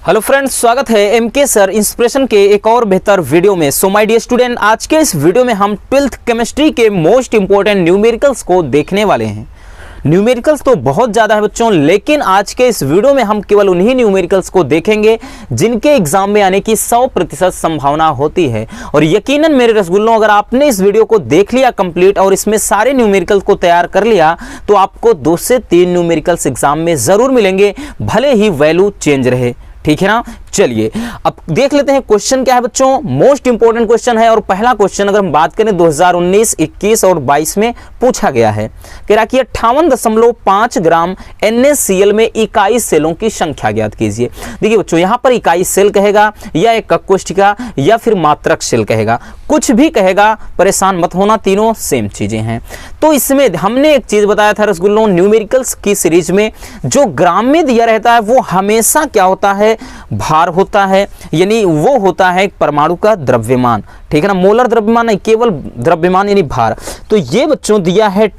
Hello friends, स्वागत है MK sir inspiration के एक और बेहतर वीडियो में। सो माय डियर स्टूडेंट, आज के इस वीडियो में हम 12th केमिस्ट्री के मोस्ट इंपॉर्टेंट न्यूमेरिकल्स को देखने वाले हैं। न्यूमेरिकल्स तो बहुत ज़्यादा है बच्चों, लेकिन आज के इस वीडियो में हम केवल उन्हीं न्यूमेरिकल्स को देखेंगे जिनके एग्जाम में आने की 100% संभावना होती है। और यकीनन मेरे रसगुल्लों, अगर आपने इस वीडियो को देख लिया कंप्लीट और इसमें सारे न्यूमेरिकल्स को तैयार कर लिया तो आपको 2 से 3 न्यूमेरिकल्स एग्जाम में ज़रूर मिलेंगे, भले ही वैल्यू चेंज रहे। ठीक है ना। चलिए अब देख लेते हैं क्वेश्चन क्या है बच्चों। मोस्ट इंपॉर्टेंट क्वेश्चन है और पहला क्वेश्चन अगर हम बात करें 2019, 21 और 22 में पूछा गया है। कह रहा कि 58.5 ग्राम NaCl में इकाई सेलों की संख्या ज्ञात कीजिए। देखिए बच्चों, यहां पर इकाई सेल कहेगा या एक कोशिका या फिर मात्रक सेल कहेगा, कुछ भी कहेगा, परेशान मत होना, तीनों सेम चीजें हैं। तो इसमें हमने एक चीज बताया था रसगुल्लों, न्यूमेरिकल्स की सीरीज में जो ग्राम में दिया रहता है वो हमेशा क्या होता है, भार होता है, यानी वो होता है परमाणु का द्रव्यमान। ठीक है ना, मोलर द्रव्यमान नहीं, केवल द्रव्यमान यानी भार। तो ये बच्चों दिया है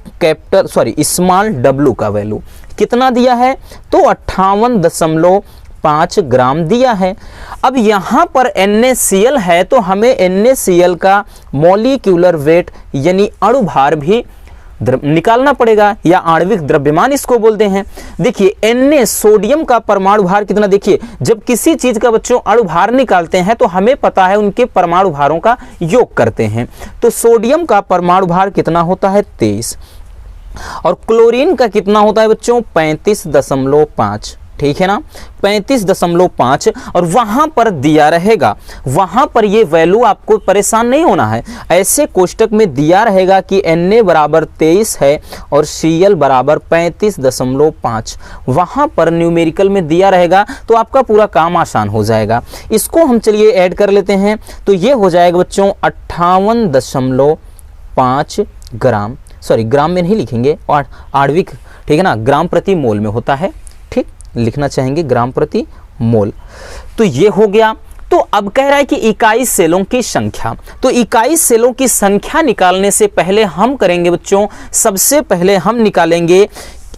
स्मॉल w का वैल्यू कितना दिया है, तो 58.5 ग्राम दिया है। अब यहां पर NaCl है तो हमें NaCl का मॉलिक्यूलर वेट यानी अणु भार भी निकालना पड़ेगा, या आणविक द्रव्यमान इसको बोलते हैं। देखिए Na सोडियम का परमाणु भार कितना, देखिए जब किसी चीज का बच्चों अणु भार निकालते हैं तो हमें पता है उनके परमाणु भारों का योग करते हैं। तो सोडियम का परमाणु भार कितना होता है, 23, और क्लोरीन का कितना होता है बच्चों, 35.5। ठीक है ना, 35.5, और वहां पर दिया रहेगा, वहां पर ये वैल्यू आपको परेशान नहीं होना है। ऐसे कोष्टक में दिया रहेगा कि Na बराबर 23 है और Cl बराबर 35.5, वहां पर न्यूमेरिकल में दिया रहेगा तो आपका पूरा काम आसान हो जाएगा। इसको हम चलिए ऐड कर लेते हैं, तो ये हो जाएगा बच्चों 58.5 ग्राम, ग्राम में नहीं लिखेंगे, और आणविक, ठीक है ना, ग्राम प्रति मोल में होता है, ठीक, लिखना चाहेंगे ग्राम प्रति मोल। तो ये हो गया। तो अब कह रहा है कि इकाई सेलों की संख्या, तो इकाई सेलों की संख्या निकालने से पहले हम करेंगे बच्चों, सबसे पहले हम निकालेंगे,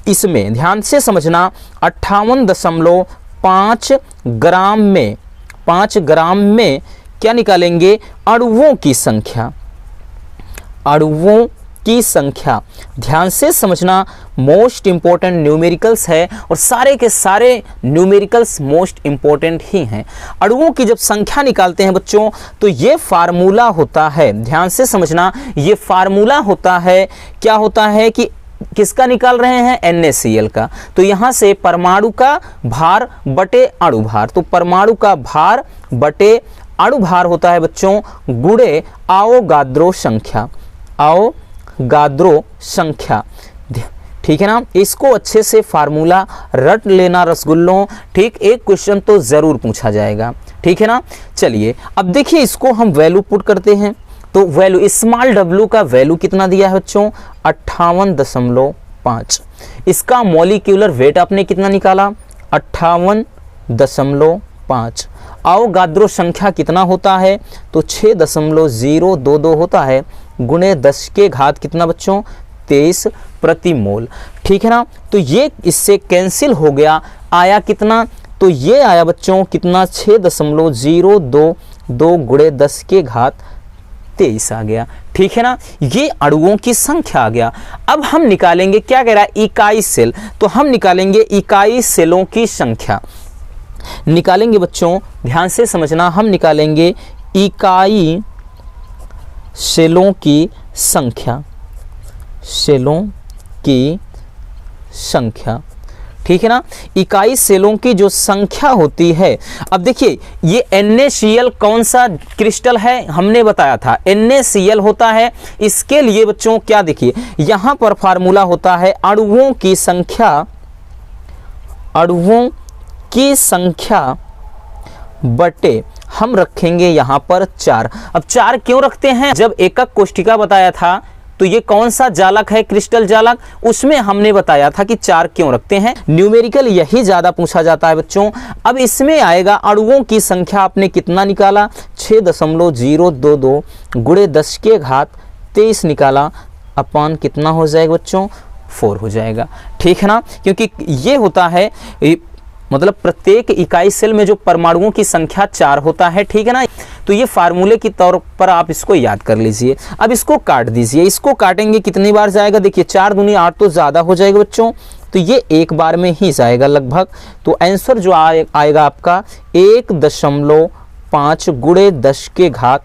इसमें ध्यान से समझना, 58.5 ग्राम में, 5 ग्राम में क्या निकालेंगे, अणुओं की संख्या, अणुओं की संख्या। ध्यान से समझना, मोस्ट इंपॉर्टेंट न्यूमेरिकल्स है और सारे के सारे न्यूमेरिकल्स मोस्ट इंपॉर्टेंट ही हैं। अणुओं की जब संख्या निकालते हैं बच्चों तो ये फार्मूला होता है, ध्यान से समझना, ये फार्मूला होता है, क्या होता है कि किसका निकाल रहे हैं, NaCl का। तो यहां से परमाणु का भार बटे अणु भार, तो परमाणु का भार बटे अणु भार होता है बच्चों गुणे आवोगाद्रो संख्या, आवोगाद्रो संख्या। ठीक है ना, इसको अच्छे से फार्मूला रट लेना रसगुल्लों, ठीक, एक क्वेश्चन तो जरूर पूछा जाएगा। ठीक है ना। चलिए अब देखिए इसको हम वैल्यू पुट करते हैं, तो वैल्यू स्मॉल w का वैल्यू कितना दिया है बच्चों, 58.5। इसका मॉलिक्यूलर वेट आपने कितना निकाला, 58.5। आवोगाद्रो संख्या कितना होता है, तो 6.022 होता है, गुणे 10 के घात कितना बच्चों, 23 प्रति मोल। ठीक है ना। तो ये इससे कैंसिल हो गया, आया कितना, तो ये आया बच्चों कितना, 6.022 गुणे 10 के घात 23 आ गया। ठीक है ना, ये अणुओं की संख्या आ गया। अब हम निकालेंगे, क्या कह रहा है, इकाई सेल, तो हम निकालेंगे इकाई सेलों की संख्या, निकालेंगे बच्चों, ध्यान से समझना, हम निकालेंगे इकाई सेलों की संख्या, सेलों की संख्या। ठीक है ना, इकाई सेलों की जो संख्या होती है, अब देखिए ये NaCl कौन सा क्रिस्टल है, हमने बताया था NaCl होता है। इसके लिए बच्चों क्या, देखिए यहां पर फार्मूला होता है अणुओं की संख्या, अणुओं की संख्या बटे हम रखेंगे यहां पर 4। अब 4 क्यों रखते हैं, जब एकक कोष्ठिका बताया था तो ये कौन सा जालक है, क्रिस्टल जालक, उसमें हमने बताया था कि 4 क्यों रखते हैं। न्यूमेरिकल यही ज्यादा पूछा जाता है बच्चों। अब इसमें आएगा अणुओं की संख्या, आपने कितना निकाला, 6.022 गुणे 10 के घात 23 निकाला, अपान कितना हो जाएगा बच्चों, 4 हो जाएगा। ठीक है ना, क्योंकि ये होता है मतलब प्रत्येक इकाई सेल में जो परमाणुओं की संख्या 4 होता है, ठीक है ना। तो ये फार्मूले के तौर पर आप इसको याद कर लीजिए। अब इसको काट दीजिए, इसको काटेंगे कितनी बार जाएगा, देखिए 4 दूनी 8 तो ज़्यादा हो जाएगा बच्चों, तो ये एक बार में ही जाएगा लगभग। तो आंसर जो आएगा आपका 1.5 गुणे 10 के घात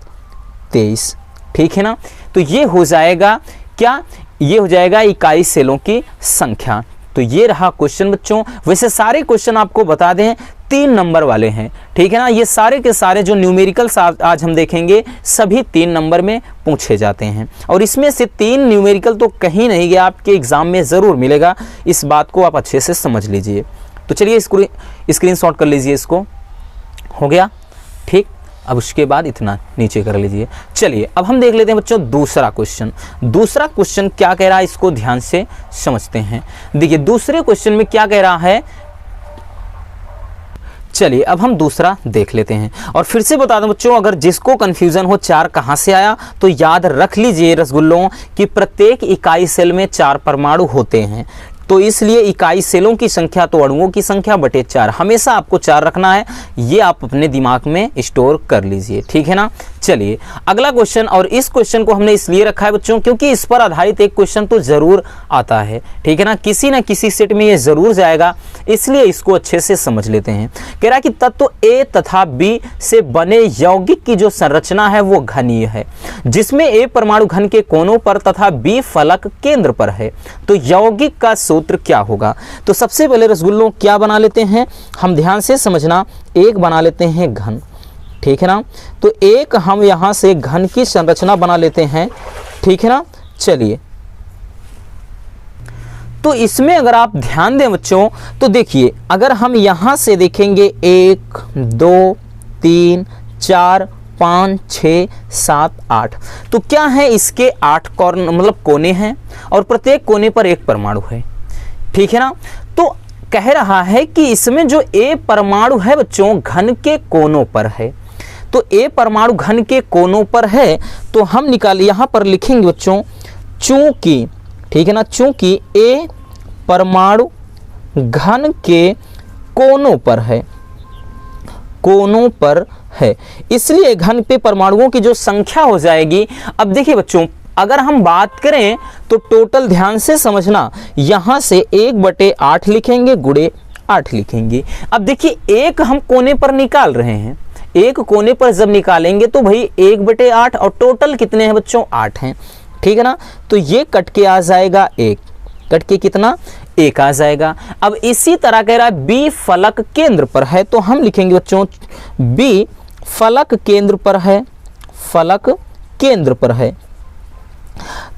23, ठीक है ना। तो ये हो जाएगा क्या, ये हो जाएगा इकाई सेलों की संख्या। तो ये रहा क्वेश्चन बच्चों। वैसे सारे क्वेश्चन आपको बता दें 3 नंबर वाले हैं, ठीक है ना। ये सारे के सारे जो न्यूमेरिकल्स आज हम देखेंगे सभी 3 नंबर में पूछे जाते हैं, और इसमें से 3 न्यूमेरिकल तो कहीं नहीं गया, आपके एग्जाम में ज़रूर मिलेगा। इस बात को आप अच्छे से समझ लीजिए। तो चलिए स्क्रीनशॉट कर लीजिए, इसको हो गया ठीक। अब उसके बाद इतना नीचे कर लीजिए। चलिए अब हम देख लेते हैं बच्चों दूसरा क्वेश्चन। दूसरा क्वेश्चन क्या कह रहा है, इसको ध्यान से समझते हैं। देखिए दूसरे क्वेश्चन में क्या कह रहा है, चलिए अब हम दूसरा देख लेते हैं। और फिर से बता दूं बच्चों, अगर जिसको कंफ्यूजन हो 4 कहां से आया, तो याद रख लीजिए रसगुल्लों कि प्रत्येक इकाई सेल में 4 परमाणु होते हैं। तो इसलिए इकाई सेलों की संख्या तो अणुओं की संख्या बटे 4, हमेशा आपको 4 रखना है। ये आप अपने दिमाग में स्टोर कर लीजिए, ठीक है ना। चलिए अगला क्वेश्चन, और इस क्वेश्चन को हमने इसलिए रखा है बच्चों क्योंकि इस पर आधारित एक क्वेश्चन तो जरूर आता है, ठीक है ना किसी सेट में ये जरूर जाएगा, इसलिए इसको अच्छे से समझ लेते हैं। कह रहा है कि तत्व ए तथा बी से बने यौगिक की जो संरचना है वो घनीय है, जिसमें ए परमाणु घन के कोनों पर तथा बी फलक केंद्र पर है। तो यौगिक का सूत्र क्या होगा। तो सबसे पहले रसगुल्लों क्या बना लेते हैं हम, ध्यान से समझना। एक बना लेते हैं घन, ठीक है ना। तो एक हम यहां से घन की संरचना बना लेते हैं, ठीक है ना। चलिए तो इसमें अगर आप ध्यान दें बच्चों, तो देखिए अगर हम यहां से देखेंगे 1 2 3 4 5 6 7 8, तो क्या है, इसके 8 कॉर्नर मतलब कोने हैं, और प्रत्येक कोने पर एक परमाणु है, ठीक है ना। तो कह रहा है कि इसमें जो ए परमाणु है बच्चों घन के कोनों पर है। तो ए परमाणु घन के कोनों पर है, तो हम यहां पर लिखेंगे बच्चों चूंकि, ठीक है ना, चूंकि ए परमाणु घन के कोनों पर है, कोनों पर है, इसलिए घन पे परमाणुओं की जो संख्या हो जाएगी। अब देखिए बच्चों अगर हम बात करें तो टोटल ध्यान से समझना, यहां से 1/8 लिखेंगे गुणे 8 लिखेंगे। अब देखिए एक हम कोने पर निकाल रहे हैं, एक कोने पर जब निकालेंगे तो भाई 1/8, और टोटल कितने हैं बच्चों 8 हैं, ठीक है ना। तो ये कट के आ जाएगा 1, कट के कितना 1 आ जाएगा। अब इसी तरह कह रहा है बी फलक केंद्र पर है, तो हम लिखेंगे बच्चों बी फलक केंद्र पर है, फलक केंद्र पर है।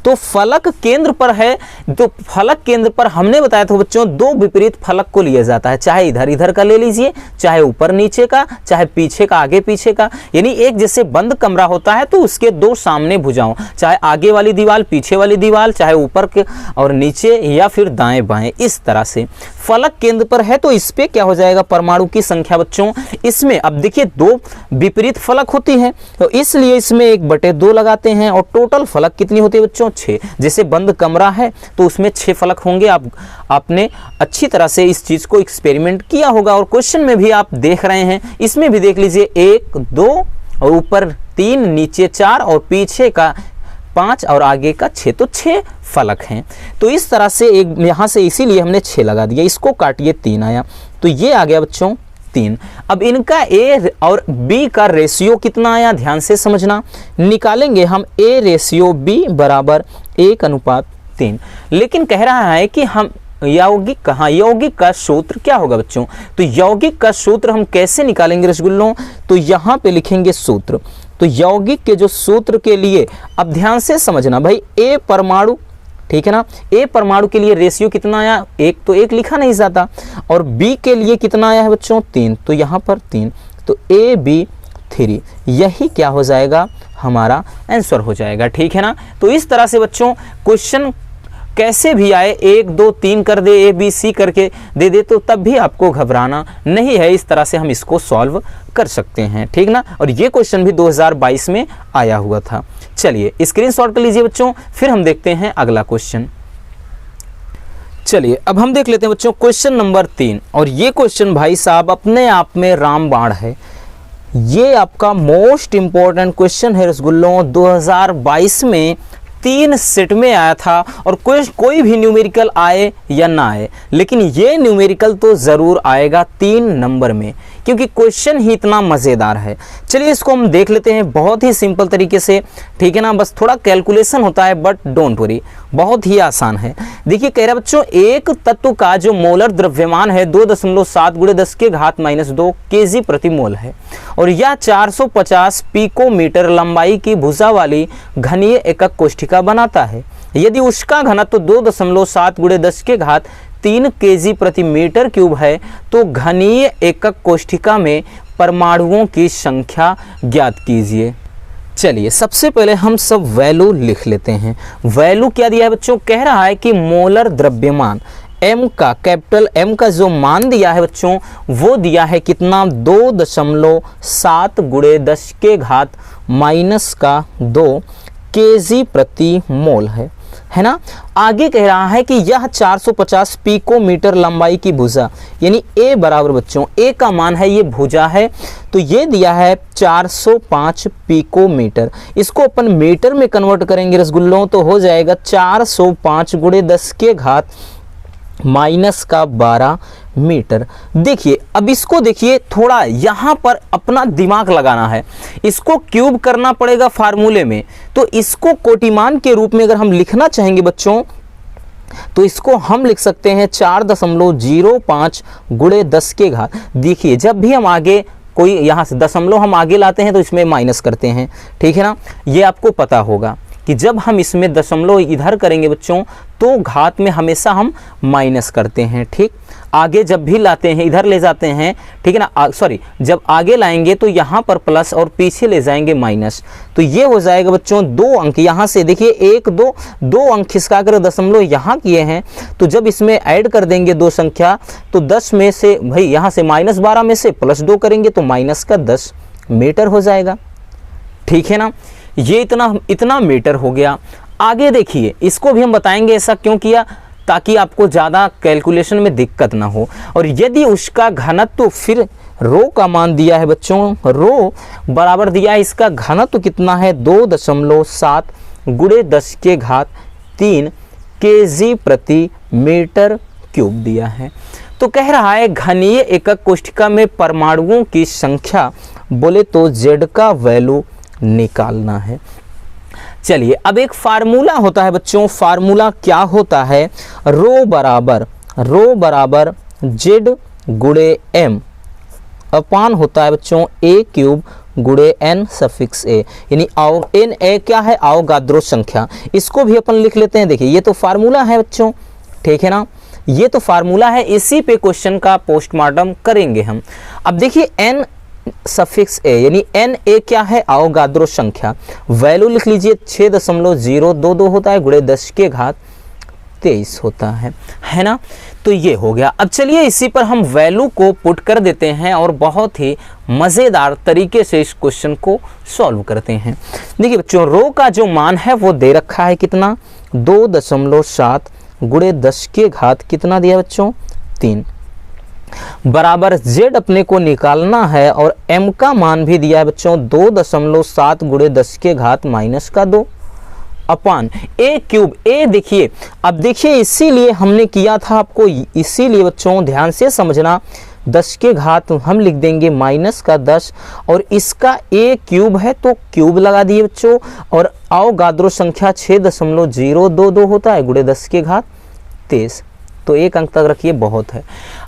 तो फलक केंद्र पर है, तो फलक केंद्र पर हमने बताया था बच्चों 2 विपरीत फलक को लिया जाता है, चाहे इधर इधर का ले लीजिए, चाहे ऊपर नीचे का, चाहे पीछे का आगे पीछे का। यानी एक जैसे बंद कमरा होता है तो उसके 2 सामने भुजाओं, चाहे आगे वाली दीवार पीछे वाली दीवार, चाहे ऊपर के और नीचे, या फिर दाएं बाएं, इस तरह से फलक केंद्र पर है। तो इस पे क्या हो जाएगा परमाणु की संख्या बच्चों, इसमें अब देखिए 2 विपरीत फलक होती है, तो इसलिए इसमें 1/2 लगाते हैं, और टोटल फलक कितनी होती है बच्चों 6। जैसे बंद कमरा है तो उसमें 6 फलक होंगे। आपने अच्छी तरह से इस चीज को एक्सपेरिमेंट किया होगा, और क्वेश्चन में भी आप देख रहे हैं, इसमें भी देख लीजिए 1 2 और ऊपर 3 नीचे 4 और पीछे का 5 और आगे का 6, तो 6 फलक हैं। तो इस तरह से एक यहां से इसीलिए हमने 6 लगा दिया, इसको काटिए 3 आया, तो ये आ गया बच्चों 3। अब इनका ए और बी का रेशियो कितना आया, ध्यान से समझना। निकालेंगे हम ए रेशियो बी बराबर 1:3। लेकिन कह रहा है कि हम यौगिक यौगिक का सूत्र क्या होगा बच्चों। तो यौगिक का सूत्र हम कैसे निकालेंगे रसगुल्लों, तो यहाँ पे लिखेंगे सूत्र। तो यौगिक के जो सूत्र के लिए अब ध्यान से समझना भाई, ए परमाणु, ठीक है ना, ए परमाणु के लिए रेशियो कितना आया 1, तो 1 लिखा नहीं जाता, और बी के लिए कितना आया है बच्चों 3, तो यहाँ पर 3, तो AB3, यही क्या हो जाएगा हमारा आंसर हो जाएगा, ठीक है ना। तो इस तरह से बच्चों क्वेश्चन कैसे भी आए 1 2 3 कर दे, ABC करके दे दे, तो तब भी आपको घबराना नहीं है, इस तरह से हम इसको सॉल्व कर सकते हैं, ठीक ना। और ये क्वेश्चन भी 2022 में आया हुआ था। चलिए स्क्रीनशॉट कर लीजिए बच्चों, फिर हम देखते हैं अगला क्वेश्चन। चलिए अब हम देख लेते हैं बच्चों क्वेश्चन नंबर 3। और ये क्वेश्चन भाई साहब अपने आप में रामबाण है। ये आपका मोस्ट इम्पोर्टेंट क्वेश्चन है रसगुल्लों। 2022 में 3 सेट में आया था और कोई भी न्यूमेरिकल आए या ना आए, लेकिन ये न्यूमेरिकल तो ज़रूर आएगा 3 नंबर में, क्योंकि क्वेश्चन ही इतना मज़ेदार है। चलिए इसको हम देख लेते हैं बहुत ही सिंपल तरीके से, ठीक है ना। बस थोड़ा कैलकुलेशन होता है बट डोंट वरी, बहुत ही आसान है। देखिए कह रहा है बच्चों, एक तत्व का जो मोलर द्रव्यमान है 2.7 × 10⁻² kg प्रति मोल है और यह 450 पिकोमीटर लंबाई की भुजा वाली घनीय एकक कोष्ठिका बनाता है। यदि उसका घनत्व 2.7 × 10⁻³ kg प्रति मीटर क्यूब है तो घनीय एकक कोष्ठिका में परमाणुओं की संख्या ज्ञात कीजिए। चलिए सबसे पहले हम सब वैल्यू लिख लेते हैं। वैल्यू क्या दिया है बच्चों, कह रहा है कि मोलर द्रव्यमान m का, कैपिटल M का जो मान दिया है बच्चों वो दिया है कितना, 2.7 × 10⁻² kg प्रति मोल है ना। आगे कह रहा है कि यह 450 पिकोमीटर लंबाई की भुजा, यानी A बराबर बच्चों, A का मान है, ये भुजा है तो ये दिया है 405 पिकोमीटर। इसको अपन मीटर में कन्वर्ट करेंगे रसगुल्लों तो हो जाएगा 405 × 10⁻12 मीटर। देखिए अब इसको देखिए, थोड़ा यहाँ पर अपना दिमाग लगाना है। इसको क्यूब करना पड़ेगा फार्मूले में, तो इसको कोटिमान के रूप में अगर हम लिखना चाहेंगे बच्चों तो इसको हम लिख सकते हैं 4.05 × 10⁻। देखिए जब भी हम आगे कोई यहाँ से दशमलव हम आगे लाते हैं तो इसमें माइनस करते हैं, ठीक है ना। ये आपको पता होगा कि जब हम इसमें दशमलव इधर करेंगे बच्चों तो घात में हमेशा हम माइनस करते हैं, ठीक। आगे जब भी लाते हैं इधर ले जाते हैं, ठीक है ना, सॉरी जब आगे लाएंगे तो यहाँ पर प्लस और पीछे ले जाएंगे माइनस। तो ये हो जाएगा बच्चों 2 अंक, यहाँ से देखिए 1 2 अंक खिसका कर दशमलव यहाँ किए हैं, तो जब इसमें ऐड कर देंगे 2 संख्या तो 10 में से भाई यहाँ से -12 में से +2 करेंगे तो -10 मीटर हो जाएगा, ठीक है ना। ये इतना मीटर हो गया। आगे देखिए इसको भी हम बताएंगे ऐसा क्यों किया, ताकि आपको ज़्यादा कैलकुलेशन में दिक्कत ना हो। और यदि उसका घनत्व, फिर रो का मान दिया है बच्चों, रो बराबर दिया है, इसका घनत्व कितना है 2.7 × 10⁻³ kg प्रति मीटर क्यूब दिया है। तो कह रहा है घनीय एकक कोष्ठिका में परमाणुओं की संख्या बोले तो Z का वैल्यू निकालना है। चलिए अब एक फार्मूला होता है बच्चों, फार्मूला क्या होता है, रो बराबर Z × M अपान होता है बच्चों A³ × n⁴A, यानी Na क्या है, अवोगाद्रो संख्या। इसको भी अपन लिख लेते हैं। देखिए ये तो फार्मूला है बच्चों, ठीक है ना, ये तो फार्मूला है, इसी पे क्वेश्चन का पोस्टमार्टम करेंगे हम। अब देखिए n⁴A यानी Na क्या है, अवोगाद्रो संख्या। वैल्यू लिख लीजिए 6.022 होता है × 10⁻23 होता है ना। तो ये हो गया। अब चलिए इसी पर हम वैल्यू को पुट कर देते हैं और बहुत ही मज़ेदार तरीके से इस क्वेश्चन को सॉल्व करते हैं। देखिए बच्चों रो का जो मान है वो दे रखा है कितना, 2.7 × 10⁻³ कितना दिया बच्चों, 3 बराबर Z अपने को निकालना है और M का मान भी दिया है बच्चों 2.7 × 10⁻² अपान A³ A देखिए, अब देखिए इसीलिए हमने किया था आपको, इसीलिए बच्चों ध्यान से समझना, 10⁻³ हम लिख देंगे -10 और इसका A³ है तो क्यूब लगा दिए बच्चों, और अवोगाद्रो संख्या 6.022 होता है × 10⁻23, तो 1 अंक तक रखिए, बहुत है।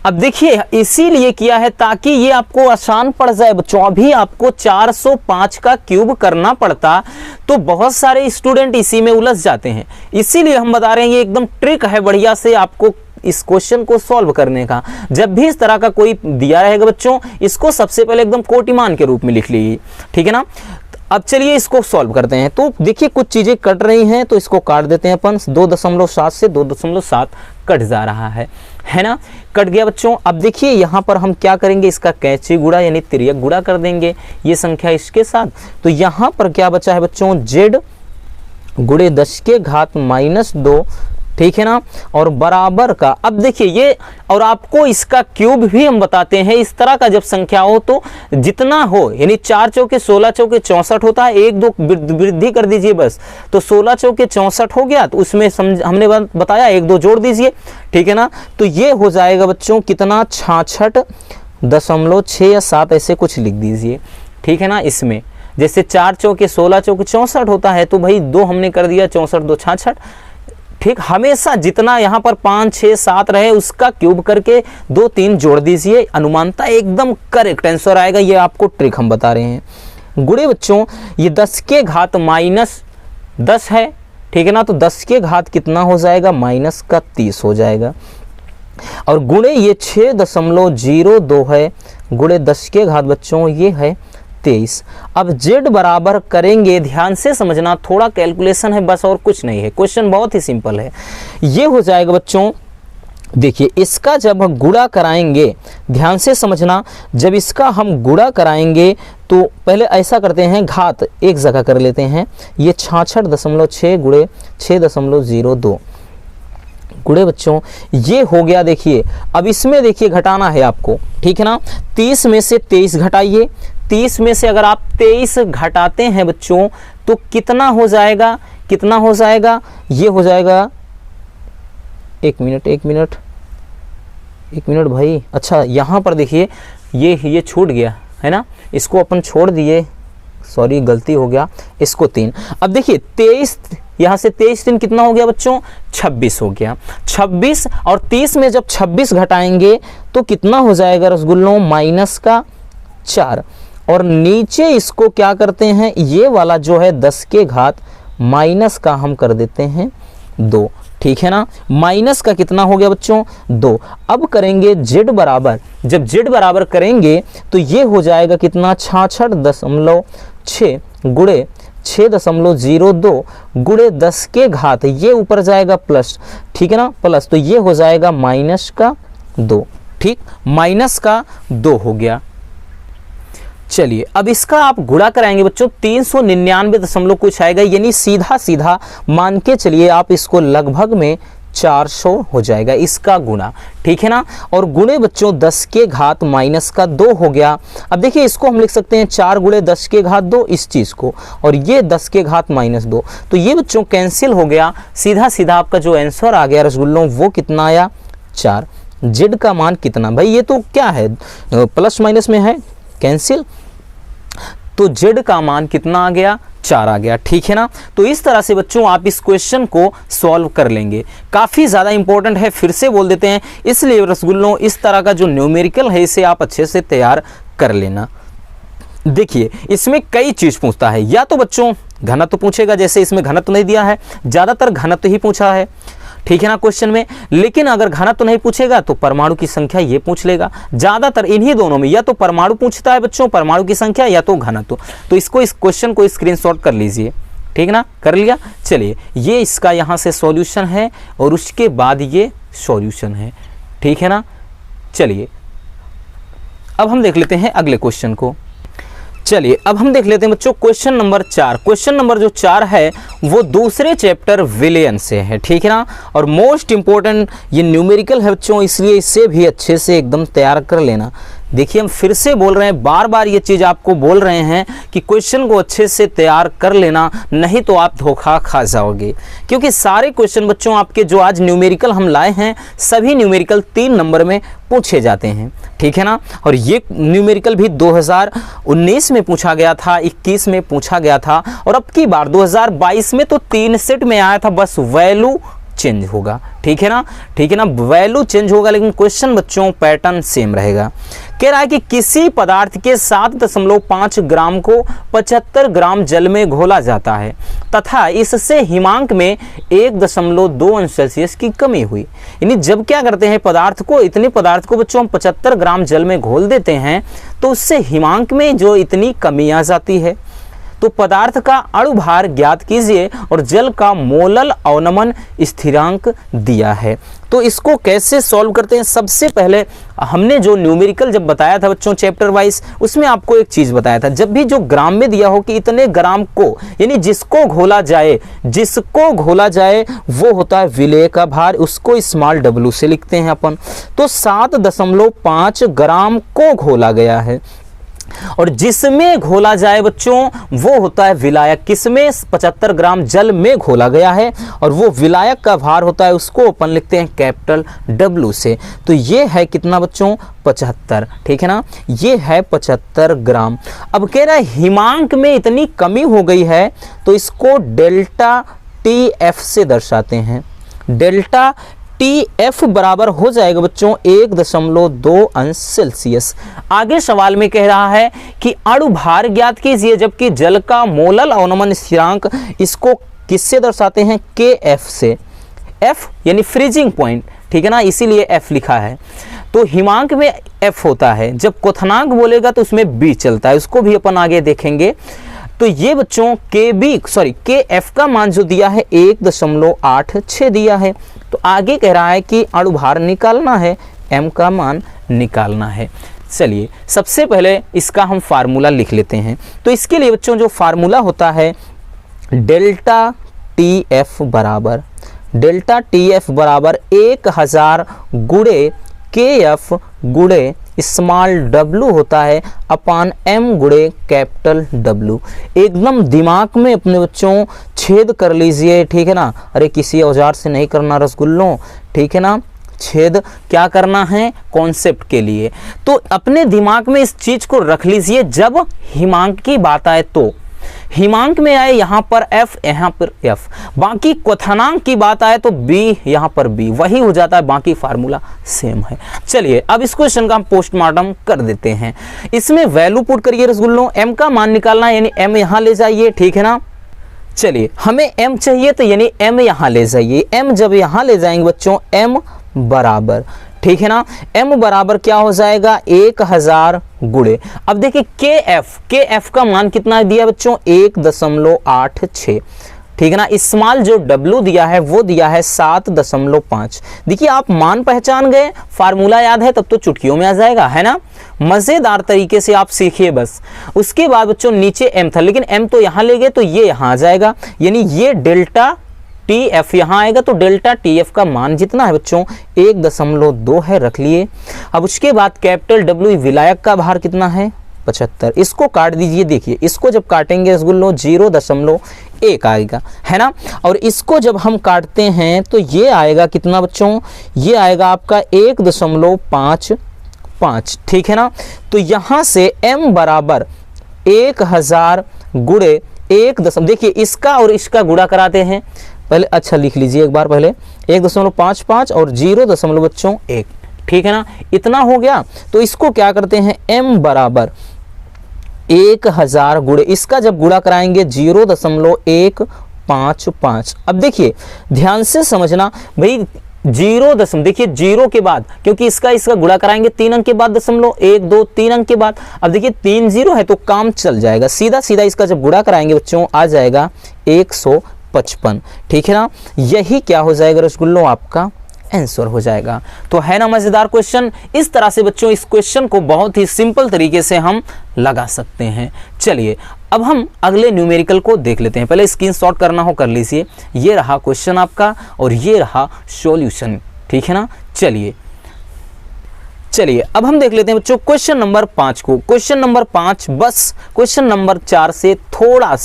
अब देखिए इसीलिए किया है ताकि ये आपको आसान पड़ जाए बच्चों। अभी आपको 405 का क्यूब करना पड़ता तो बहुत सारे स्टूडेंट इसी में उलझ जाते हैं, इसीलिए हम बता रहे हैं ये एकदम ट्रिक है बढ़िया से आपको इस क्वेश्चन को सॉल्व करने का। जब भी इस तरह का कोई दिया रहेगा बच्चों, इसको सबसे पहले एकदम कोटिमान के रूप में लिख लीजिए, ठीक है ना। अब चलिए इसको सॉल्व करते हैं। तो देखिए कुछ चीज़ें कट रही हैं तो इसको काट देते हैं अपन, 2.7 से 2.7 कट जा रहा है ना, कट गया बच्चों। अब देखिए यहाँ पर हम क्या करेंगे, इसका कैंची गुणा यानी तिर्यक गुणा कर देंगे ये संख्या इसके साथ। तो यहाँ पर क्या बचा है बच्चों, Z × 10⁻² ठीक है ना, और बराबर का, अब देखिए ये, और आपको इसका क्यूब भी हम बताते हैं। इस तरह का जब संख्या हो तो जितना हो, यानी 4 चौके 16 चौके 64 होता है, 1 2 वृद्धि कर दीजिए बस, तो 16 चौके 64 हो गया, तो उसमें हमने बताया 1 2 जोड़ दीजिए, ठीक है ना। तो ये हो जाएगा बच्चों कितना, 66.6 या 7 ऐसे कुछ लिख दीजिए, ठीक है ना। इसमें जैसे 4 चौके 16 चौके 64 होता है, तो भाई 2 हमने कर दिया, 64 2 66, ठीक। हमेशा जितना यहाँ पर 5 6 7 रहे उसका क्यूब करके 2 3 जोड़ दीजिए, अनुमानता एकदम करेक्ट आंसर आएगा। ये आपको ट्रिक हम बता रहे हैं। गुणे बच्चों ये 10 के घात -10 है, ठीक है ना, तो 10 के घात कितना हो जाएगा, -30 हो जाएगा। और गुणे ये 6.02 है, गुणे 10 के घात बच्चों ये है 23। अब z बराबर करेंगे, ध्यान से समझना, थोड़ा कैलकुलेशन है बस और कुछ नहीं है, क्वेश्चन बहुत ही सिंपल है। ये हो जाएगा बच्चों, देखिए इसका जब हम गुणा कराएंगे, ध्यान से समझना, जब इसका हम गुणा कराएंगे तो पहले ऐसा करते हैं, घात एक जगह कर लेते हैं, ये 66.6 गुणे 6.02 गुणे बच्चों ये हो गया। देखिए अब इसमें देखिए घटाना है आपको, ठीक है ना। 30 में से 23 घटाइए, 30 में से अगर आप 23 घटाते हैं बच्चों तो कितना हो जाएगा, कितना हो जाएगा, ये हो जाएगा, एक मिनट भाई, अच्छा यहाँ पर देखिए ये छूट गया है ना, इसको अपन छोड़ दिए, सॉरी गलती हो गया, इसको 3। अब देखिए 23, यहाँ से 23 3 कितना हो गया बच्चों, 26 हो गया। 26 और 30 में जब 26 घटाएंगे तो कितना हो जाएगा रसगुल्लों, -4। और नीचे इसको क्या करते हैं, ये वाला जो है 10 के घात माइनस का हम कर देते हैं 2, ठीक है ना। माइनस का कितना हो गया बच्चों, 2। अब करेंगे z बराबर, जब z बराबर करेंगे तो ये हो जाएगा कितना, 66.6 गुणे 6.02 गुणे 10 के घात, ये ऊपर जाएगा प्लस, ठीक है ना, प्लस, तो ये हो जाएगा -2, ठीक, -2 हो गया। चलिए अब इसका आप गुणा कराएंगे बच्चों, 399 कुछ आएगा, यानी सीधा सीधा मान के चलिए आप इसको लगभग में 400 हो जाएगा इसका गुणा, ठीक है ना। और गुणे बच्चों 10 के घात -2 हो गया। अब देखिए इसको हम लिख सकते हैं 4 गुणे 10 के घात 2 इस चीज को, और ये 10 के घात -2, तो ये बच्चों कैंसिल हो गया। सीधा सीधा आपका जो आंसर आ गया रसगुल्लों वो कितना आया, 4। जेड का मान कितना, भाई ये तो क्या है, प्लस माइनस में है, कैंसिल, तो z का मान कितना आ गया, 4 आ गया, ठीक है ना। तो इस तरह से बच्चों आप इस क्वेश्चन को सॉल्व कर लेंगे, काफ़ी ज़्यादा इंपॉर्टेंट है, फिर से बोल देते हैं, इसलिए रसगुल्लों इस तरह का जो न्यूमेरिकल है इसे आप अच्छे से तैयार कर लेना। देखिए इसमें कई चीज़ पूछता है, या तो बच्चों घनत्व पूछेगा, जैसे इसमें घनत्व नहीं दिया है, ज़्यादातर घनत्व ही पूछा है, ठीक है ना क्वेश्चन में। लेकिन अगर घनत्व नहीं पूछेगा तो परमाणु की संख्या ये पूछ लेगा, ज्यादातर इन्हीं दोनों में, या तो परमाणु पूछता है बच्चों, परमाणु की संख्या, या तो घनत्व। तो इसको, इस क्वेश्चन को स्क्रीनशॉट कर लीजिए, ठीक ना, कर लिया। चलिए ये इसका यहाँ से सॉल्यूशन है और उसके बाद ये सॉल्यूशन है, ठीक है ना। चलिए अब हम देख लेते हैं अगले क्वेश्चन को। चलिए अब हम देख लेते हैं बच्चों क्वेश्चन नंबर 4। क्वेश्चन नंबर जो 4 है वो दूसरे चैप्टर विलियन से है, ठीक है ना, और मोस्ट इंपॉर्टेंट ये न्यूमेरिकल है बच्चों, इसलिए इसे भी अच्छे से एकदम तैयार कर लेना। देखिए हम फिर से बोल रहे हैं, बार बार ये चीज़ आपको बोल रहे हैं कि क्वेश्चन को अच्छे से तैयार कर लेना, नहीं तो आप धोखा खा जाओगे। क्योंकि सारे क्वेश्चन बच्चों आपके जो आज न्यूमेरिकल हम लाए हैं, सभी न्यूमेरिकल 3 नंबर में पूछे जाते हैं, ठीक है ना। और ये न्यूमेरिकल भी 2019 में पूछा गया था, 21 में पूछा गया था, और अब की बार 2022 में तो 3 सेट में आया था, बस वैल्यू चेंज होगा, ठीक है ना, ठीक है ना, वैल्यू चेंज होगा, लेकिन क्वेश्चन बच्चों पैटर्न सेम रहेगा। कह रहा है कि किसी पदार्थ के 7.5 ग्राम को 75 ग्राम जल में घोला जाता है तथा इससे हिमांक में 1.2 अंश सेल्सियस की कमी हुई। यानी जब क्या करते हैं, पदार्थ को, इतने पदार्थ को बच्चों हम 75 ग्राम जल में घोल देते हैं तो उससे हिमांक में जो इतनी कमी आ जाती है। तो पदार्थ का अणुभार ज्ञात कीजिए और जल का मोलल अवनमन स्थिरांक दिया है। तो इसको कैसे सॉल्व करते हैं, सबसे पहले हमने जो न्यूमेरिकल जब बताया था बच्चों चैप्टर वाइज, उसमें आपको एक चीज बताया था, जब भी जो ग्राम में दिया हो कि इतने ग्राम को, यानी जिसको घोला जाए वो होता है विलेय का भार, उसको स्मॉल w से लिखते हैं अपन। तो 7.5 ग्राम को घोला गया है और जिसमें घोला जाए बच्चों वो होता है विलायक, किसमें 75 ग्राम जल में घोला गया है और वो विलायक का भार होता है, उसको अपन लिखते हैं कैपिटल W से। तो ये है कितना बच्चों 75, ठीक है ना, ये है 75 ग्राम। अब कह रहा है हिमांक में इतनी कमी हो गई है तो इसको डेल्टा TF से दर्शाते हैं। डेल्टा TF बराबर हो जाएगा बच्चों 1.2 अंश सेल्सियस। आगे सवाल में कह रहा है कि अणुभार ज्ञात कीजिए, जबकि जल का मोलल अवनमन स्थिरांक, इसको किससे दर्शाते हैं KF से। F यानी फ्रीजिंग पॉइंट, ठीक है ना, इसीलिए F लिखा है। तो हिमांक में F होता है, जब क्वथनांक बोलेगा तो उसमें B चलता है, उसको भी अपन आगे देखेंगे। तो ये बच्चों KF का मान जो दिया है 1.86 दिया है। तो आगे कह रहा है कि अणुभार निकालना है, M का मान निकालना है। चलिए सबसे पहले इसका हम फार्मूला लिख लेते हैं। तो इसके लिए बच्चों जो फार्मूला होता है डेल्टा TF बराबर 1000 गुणे KF गुणे स्मॉल w होता है अपान M गुणे कैपिटल W। एकदम दिमाग में अपने बच्चों छेद कर लीजिए, ठीक है ना, अरे किसी औजार से नहीं करना रसगुल्लों, ठीक है ना, छेद क्या करना है कॉन्सेप्ट के लिए। तो अपने दिमाग में इस चीज को रख लीजिए, जब हिमांक की बात आए तो हिमांक में आए यहाँ पर F, यहाँ पर F, बाकी क्वथनांक की बात आए तो B, यहाँ पर B, वही हो जाता है, बाकी फार्मूला सेम है। चलिए अब इस क्वेश्चन का हम पोस्टमार्टम कर देते हैं। इसमें वैल्यू पुट करिए रसगुल्लों, M का मान निकालना है, यानी M यहाँ ले जाइए, ठीक है ना। चलिए हमें M चाहिए तो यानी M यहाँ ले जाइए। M जब यहाँ ले जाएंगे बच्चों M बराबर, ठीक है ना, M बराबर क्या हो जाएगा 1000 गुणे। अब देखिए KF का मान कितना दिया बच्चों 1.86, ठीक है ना। स्मॉल जो W दिया है वो दिया है 7.5। देखिए आप मान पहचान गए, फार्मूला याद है, तब तो चुटकियों में आ जाएगा, है ना। मजेदार तरीके से आप सीखिए बस। उसके बाद बच्चों नीचे M था, लेकिन M तो यहाँ ले गए तो ये यहाँ आ जाएगा, यानी ये डेल्टा TF यहाँ आएगा। तो डेल्टा TF का मान जितना है बच्चों 1.2 है, रख लिए। अब उसके बाद कैपिटल W विलायक का भार कितना है 75। इसको काट दीजिए, देखिए इसको जब काटेंगे रसगुल्लो 0.1 आएगा, है ना। और इसको जब हम काटते हैं तो ये आएगा कितना बच्चों, ये आएगा आपका 1.55, ठीक है ना। तो यहाँ से M बराबर 1000 गुणे 1, देखिए इसका और इसका गुणा कराते हैं पहले, अच्छा लिख लीजिए एक बार पहले, 1.55 और 0.1, ठीक है ना, इतना हो गया। तो इसको क्या करते हैं M बराबर 1000 गुणे, इसका जब गुणा कराएंगे 0.155। अब देखिए ध्यान से समझना भाई, देखिए 0 के बाद, क्योंकि इसका गुणा कराएंगे 3 अंक के बाद, 1 2 3 अंक के बाद। अब देखिए 3 0 है तो काम चल जाएगा, सीधा सीधा इसका जब गुणा कराएंगे बच्चों आ जाएगा 155, ठीक है ना। यही क्या हो जाएगा रसगुल्लो आपका आंसर हो जाएगा। तो है ना मजेदार क्वेश्चन। इस तरह से बच्चों इस क्वेश्चन को बहुत ही सिंपल तरीके से हम लगा सकते हैं। चलिए अब हम अगले न्यूमेरिकल को देख लेते हैं। पहले स्क्रीनशॉट करना हो कर लीजिए, ये रहा क्वेश्चन आपका और ये रहा सॉल्यूशन, ठीक है ना। चलिए अब हम देख लेते हैं बच्चों क्वेश्चन नंबर 5 को। क्वेश्चन नंबर 5 बस क्वेश्चन नंबर 4 से थोड़ा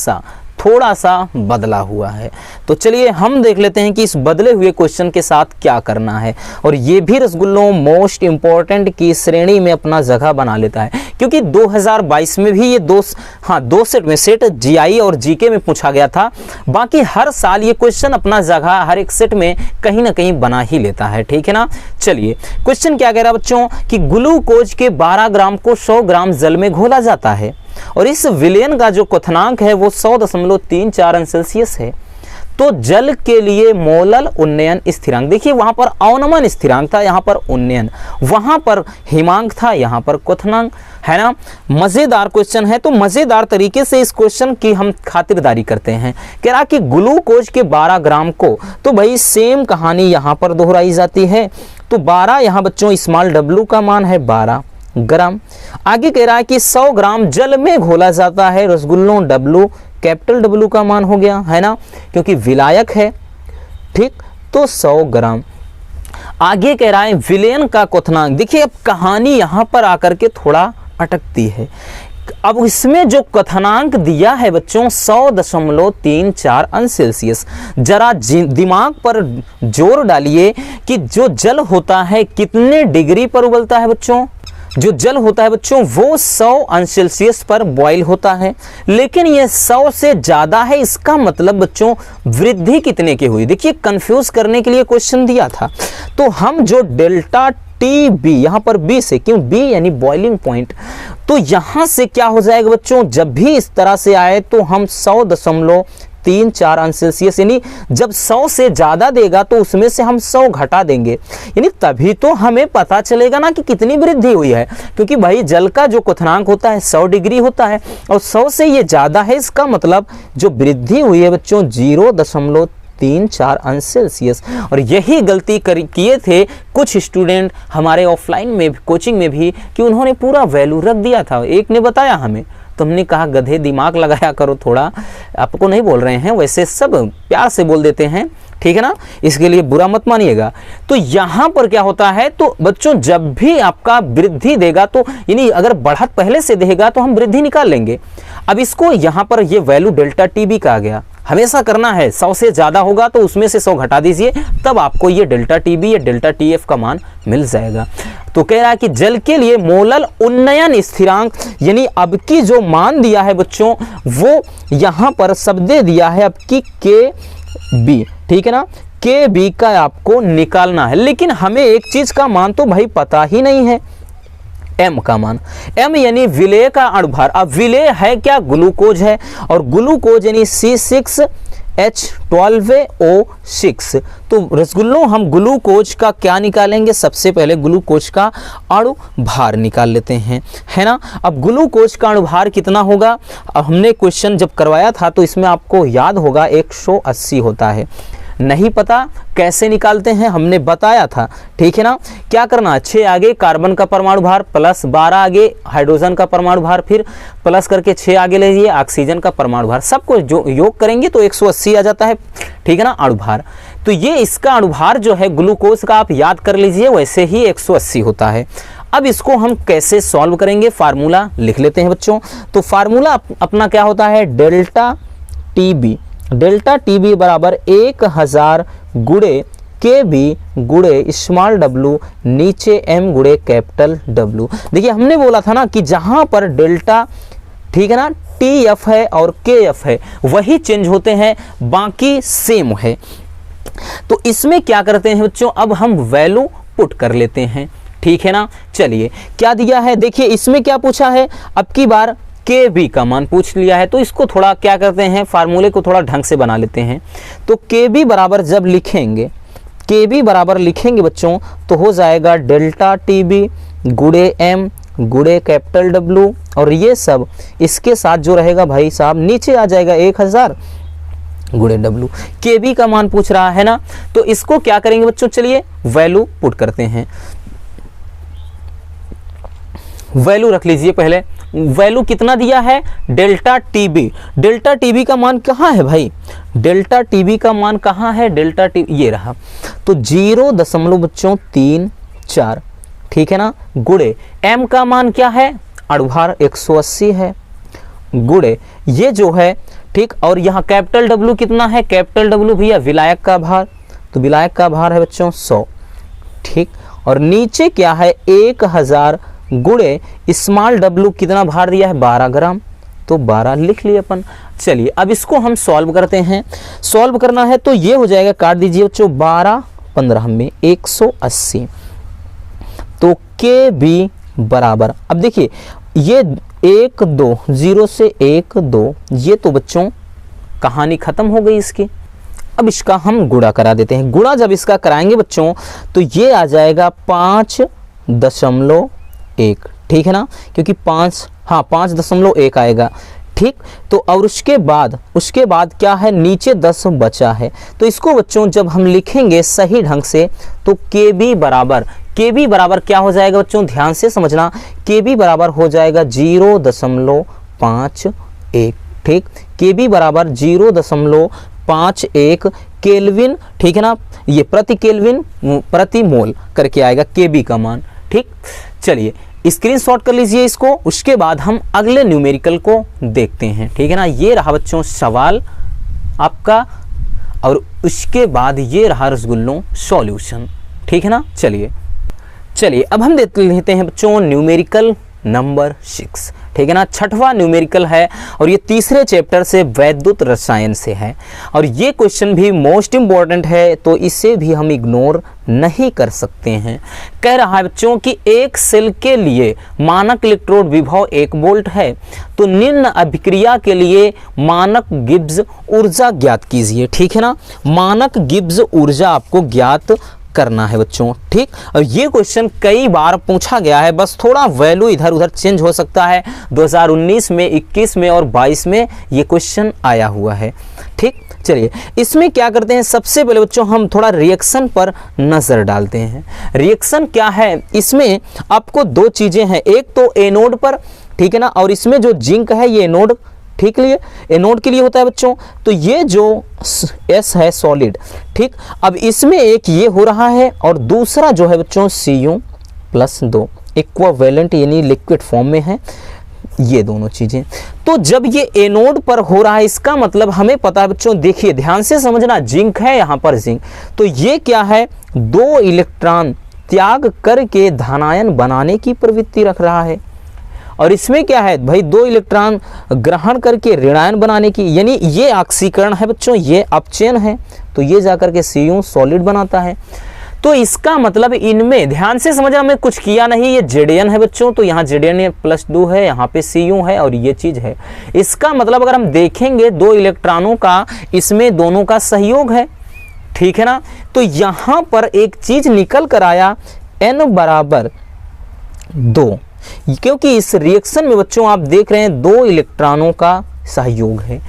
सा बदला हुआ है। तो चलिए हम देख लेते हैं कि इस बदले हुए क्वेश्चन के साथ क्या करना है। और ये भी रसगुल्लों मोस्ट इंपॉर्टेंट की श्रेणी में अपना जगह बना लेता है, क्योंकि 2022 में भी ये दो सेट में सेट जीआई और जीके में पूछा गया था। बाकी हर साल ये क्वेश्चन अपना जगह हर एक सेट में कहीं ना कहीं बना ही लेता है, ठीक है ना। चलिए क्वेश्चन क्या कह रहा है बच्चों कि ग्लूकोज के 12 ग्राम को 100 ग्राम जल में घोला जाता है और इस विलयन का जो क्वथनांक है वो 100.34 अंश सेल्सियस है। तो जल के लिए मोलल उन्नयन स्थिरांक, देखिए वहां पर अवनमन स्थिरांक था, यहां पर उन्नयन, वहां पर हिमांक था, यहां पर क्वथनांक, है ना। मजेदार क्वेश्चन है, तो मजेदार तरीके से इस क्वेश्चन की हम खातिरदारी करते हैं। कह रहा कि ग्लूकोज के 12 ग्राम को, तो भाई सेम कहानी यहां पर दोहराई जाती है। तो 12 यहां बच्चों स्मॉल w का मान है 12 ग्राम। आगे कह रहा है कि 100 ग्राम जल में घोला जाता है रसगुल्लों, w कैपिटल W का मान हो गया, है ना, क्योंकि विलायक है, ठीक। तो 100 ग्राम। आगे कह रहा है विलयन का क्वथनांक, देखिए अब कहानी यहां पर आकर के थोड़ा अटकती है। अब इसमें जो क्वथनांक दिया है बच्चों 100.34 अंश सेल्सियस, जरा दिमाग पर जोर डालिए कि जो जल होता है कितने डिग्री पर उबलता है बच्चों, जो जल होता है बच्चों वो 100 अंश सेल्सियस पर बॉयल होता है, लेकिन ये 100 से ज्यादा है, इसका मतलब बच्चों वृद्धि कितने की हुई। देखिए कंफ्यूज करने के लिए क्वेश्चन दिया था, तो हम जो डेल्टा टी बी, यहां पर बी से, क्यों बी यानी बॉइलिंग पॉइंट, तो यहां से क्या हो जाएगा बच्चों, जब भी इस तरह से आए तो हम 100.34 अंश सेल्सियस, यानी जब 100 से ज्यादा देगा तो उसमें से हम 100 घटा देंगे, यानी तभी तो हमें पता चलेगा ना कि कितनी वृद्धि हुई है, क्योंकि भाई जल का जो क्वथनांक होता है 100 डिग्री होता है और 100 से ये ज्यादा है, इसका मतलब जो वृद्धि हुई है बच्चों 0.34 अंश सेल्सियस। और यही गलती किए थे कुछ स्टूडेंट हमारे ऑफलाइन में कोचिंग में भी, कि उन्होंने पूरा वैल्यू रख दिया था। एक ने बताया हमें, तो हमने कहा गधे दिमाग लगाया करो थोड़ा, आपको नहीं बोल रहे हैं, वैसे सब प्यार से बोल देते हैं, ठीक है ना, इसके लिए बुरा मत मानिएगा। तो यहां पर क्या होता है, तो बच्चों जब भी आपका वृद्धि देगा, तो यानी अगर बढ़त पहले से देगा तो हम वृद्धि निकाल लेंगे। अब इसको यहां पर ये वैल्यू डेल्टा टी बी का आ गया, हमेशा करना है, 100 से ज्यादा होगा तो उसमें से 100 घटा दीजिए, तब आपको ये डेल्टा टी बी या डेल्टा टी एफ का मान मिल जाएगा। तो कह रहा है कि जल के लिए मोलल उन्नयन स्थिरांक, यानी अब की जो मान दिया है बच्चों वो यहां पर शब्द दिया है अब की के बी, ठीक है ना, के बी का आपको निकालना है, लेकिन हमें एक चीज का मान तो भाई पता ही नहीं है, एम का मान, एम यानी विलेय का अणुभार। अब विलेय है क्या, ग्लूकोज है, और ग्लूकोज यानी C6H12O6। तो रसगुल्लों हम ग्लूकोज का क्या निकालेंगे, सबसे पहले ग्लूकोज का अणुभार निकाल लेते हैं, है ना। अब ग्लूकोज का अणुभार कितना होगा, अब हमने क्वेश्चन जब करवाया था तो इसमें आपको याद होगा 180 होता है, नहीं पता कैसे निकालते हैं हमने बताया था, ठीक है ना। क्या करना, 6 आगे कार्बन का परमाणु भार प्लस 12 आगे हाइड्रोजन का परमाणु भार, फिर प्लस करके 6 आगे ले लीजिए ऑक्सीजन का परमाणु भार, सबको जो योग करेंगे तो 180 आ जाता है, ठीक है ना, अणुभार। तो ये इसका अणुभार जो है ग्लूकोज का आप याद कर लीजिए, वैसे ही 180 होता है। अब इसको हम कैसे सॉल्व करेंगे, फार्मूला लिख लेते हैं बच्चों। तो फार्मूला अपना क्या होता है, delta T B, delta T B बराबर 1000 गुणे के बी गुणे स्मॉल w नीचे m गुणे कैपिटल W। देखिए हमने बोला था ना कि जहां पर डेल्टा, ठीक है ना, टी एफ है और के एफ है वही चेंज होते हैं, बाकी सेम है। तो इसमें क्या करते हैं बच्चों, अब हम वैल्यू पुट कर लेते हैं, ठीक है ना। चलिए क्या दिया है, देखिए इसमें क्या पूछा है, अब की बार के बी का मान पूछ लिया है, तो इसको थोड़ा क्या करते हैं, फार्मूले को थोड़ा ढंग से बना लेते हैं। तो के बी बराबर जब लिखेंगे, के बी बराबर लिखेंगे बच्चों, तो हो जाएगा डेल्टा टी बी गुणे एम गुणे कैपिटल W, और ये सब इसके साथ जो रहेगा भाई साहब नीचे आ जाएगा 1000 गुणे W। के बी का मान पूछ रहा है ना, तो इसको क्या करेंगे बच्चों, चलिए वैल्यू पुट करते हैं। वैल्यू रख लीजिए पहले, वैल्यू कितना दिया है, डेल्टा टीबी, डेल्टा टीबी का मान कहाँ है भाई, डेल्टा टीबी का मान कहाँ है, डेल्टा टी ये रहा, तो 0.34, ठीक है ना, गुणे एम का मान क्या है, अणुभार 180 है, गुणे ये जो है, ठीक, और यहाँ कैपिटल W कितना है, कैपिटल W भैया विलायक का भार, तो विलायक का भार है बच्चों 100, ठीक, और नीचे क्या है 1000 गुणे स्मॉल w कितना भार दिया है 12 ग्राम, तो 12 लिख लिए अपन। चलिए अब इसको हम सॉल्व करते हैं, सॉल्व करना है तो ये हो जाएगा, काट दीजिए बच्चों, 12 15 में 180, तो के बी बराबर, अब देखिए ये 1 2 0 से 1 2, ये तो बच्चों कहानी खत्म हो गई इसकी, अब इसका हम गुणा करा देते हैं। गुणा जब इसका कराएंगे बच्चों तो ये आ जाएगा 5.1, ठीक है ना, क्योंकि 5.1 आएगा, ठीक। तो और उसके बाद क्या है, नीचे 10 बचा है, तो इसको बच्चों जब हम लिखेंगे सही ढंग से तो KB बराबर क्या हो जाएगा बच्चों, ध्यान से समझना, KB बराबर हो जाएगा 0.51, ठीक। KB बराबर 0.51 केल्विन, ठीक है ना, ये प्रति केल्विन प्रति मोल करके आएगा KB का मान, ठीक। चलिए स्क्रीनशॉट कर लीजिए इसको, उसके बाद हम अगले न्यूमेरिकल को देखते हैं, ठीक है ना। ये रहा बच्चों सवाल आपका, और उसके बाद ये रहा रसगुल्लों सॉल्यूशन, ठीक है ना। चलिए अब हम देख लेते हैं बच्चों न्यूमेरिकल नंबर 6, ठीक है ना, 6वां न्यूमेरिकल है और ये तीसरे चैप्टर से वैद्युत रसायन से है, और ये क्वेश्चन भी मोस्ट इम्पॉर्टेंट है, तो इसे भी हम इग्नोर नहीं कर सकते हैं। कह रहा है बच्चों कि एक सेल के लिए मानक इलेक्ट्रोड विभव 1 वोल्ट है, तो निम्न अभिक्रिया के लिए मानक गिब्स ऊर्जा ज्ञात कीजिए, ठीक है ना। मानक गिब्स ऊर्जा आपको ज्ञात करना है बच्चों, ठीक। और ये क्वेश्चन कई बार पूछा गया है, बस थोड़ा वैल्यू इधर उधर चेंज हो सकता है। 2019 में, 21 में और 22 में ये क्वेश्चन आया हुआ है, ठीक। चलिए इसमें क्या करते हैं, सबसे पहले बच्चों हम थोड़ा रिएक्शन पर नजर डालते हैं। रिएक्शन क्या है, इसमें आपको 2 चीजें हैं, एक तो एनोड पर, ठीक है ना, और इसमें जो जिंक है ये एनोड, ठीक, लिए एनोड के लिए होता है बच्चों। तो ये जो S है सॉलिड, ठीक। अब इसमें एक ये हो रहा है और दूसरा जो है बच्चों Cu+2 इक्विवेलेंट यानी लिक्विड फॉर्म में है, ये दोनों चीजें। तो जब ये एनोड पर हो रहा है, इसका मतलब हमें पता है बच्चों, देखिए ध्यान से समझना, जिंक है यहाँ पर जिंक, तो ये क्या है, 2 इलेक्ट्रॉन त्याग करके धनायन बनाने की प्रवृत्ति रख रहा है, और इसमें क्या है भाई, 2 इलेक्ट्रॉन ग्रहण करके ऋणायन बनाने की, यानी ये ऑक्सीकरण है बच्चों, ये अपचयन है, तो ये जाकर के Cu सॉलिड बनाता है। तो इसका मतलब इनमें ध्यान से समझना, मैं कुछ किया नहीं, ये Zn है बच्चों, तो यहाँ Zn+2 है, यहाँ पे Cu है और ये चीज है। इसका मतलब अगर हम देखेंगे 2 इलेक्ट्रॉनों का, इसमें दोनों का सहयोग है, ठीक है ना। तो यहाँ पर एक चीज निकल कर आया, N बराबर 2, क्योंकि इस रिएक्शन में बच्चों आप देख रहे हैं 2 इलेक्ट्रॉनों का सहयोग है,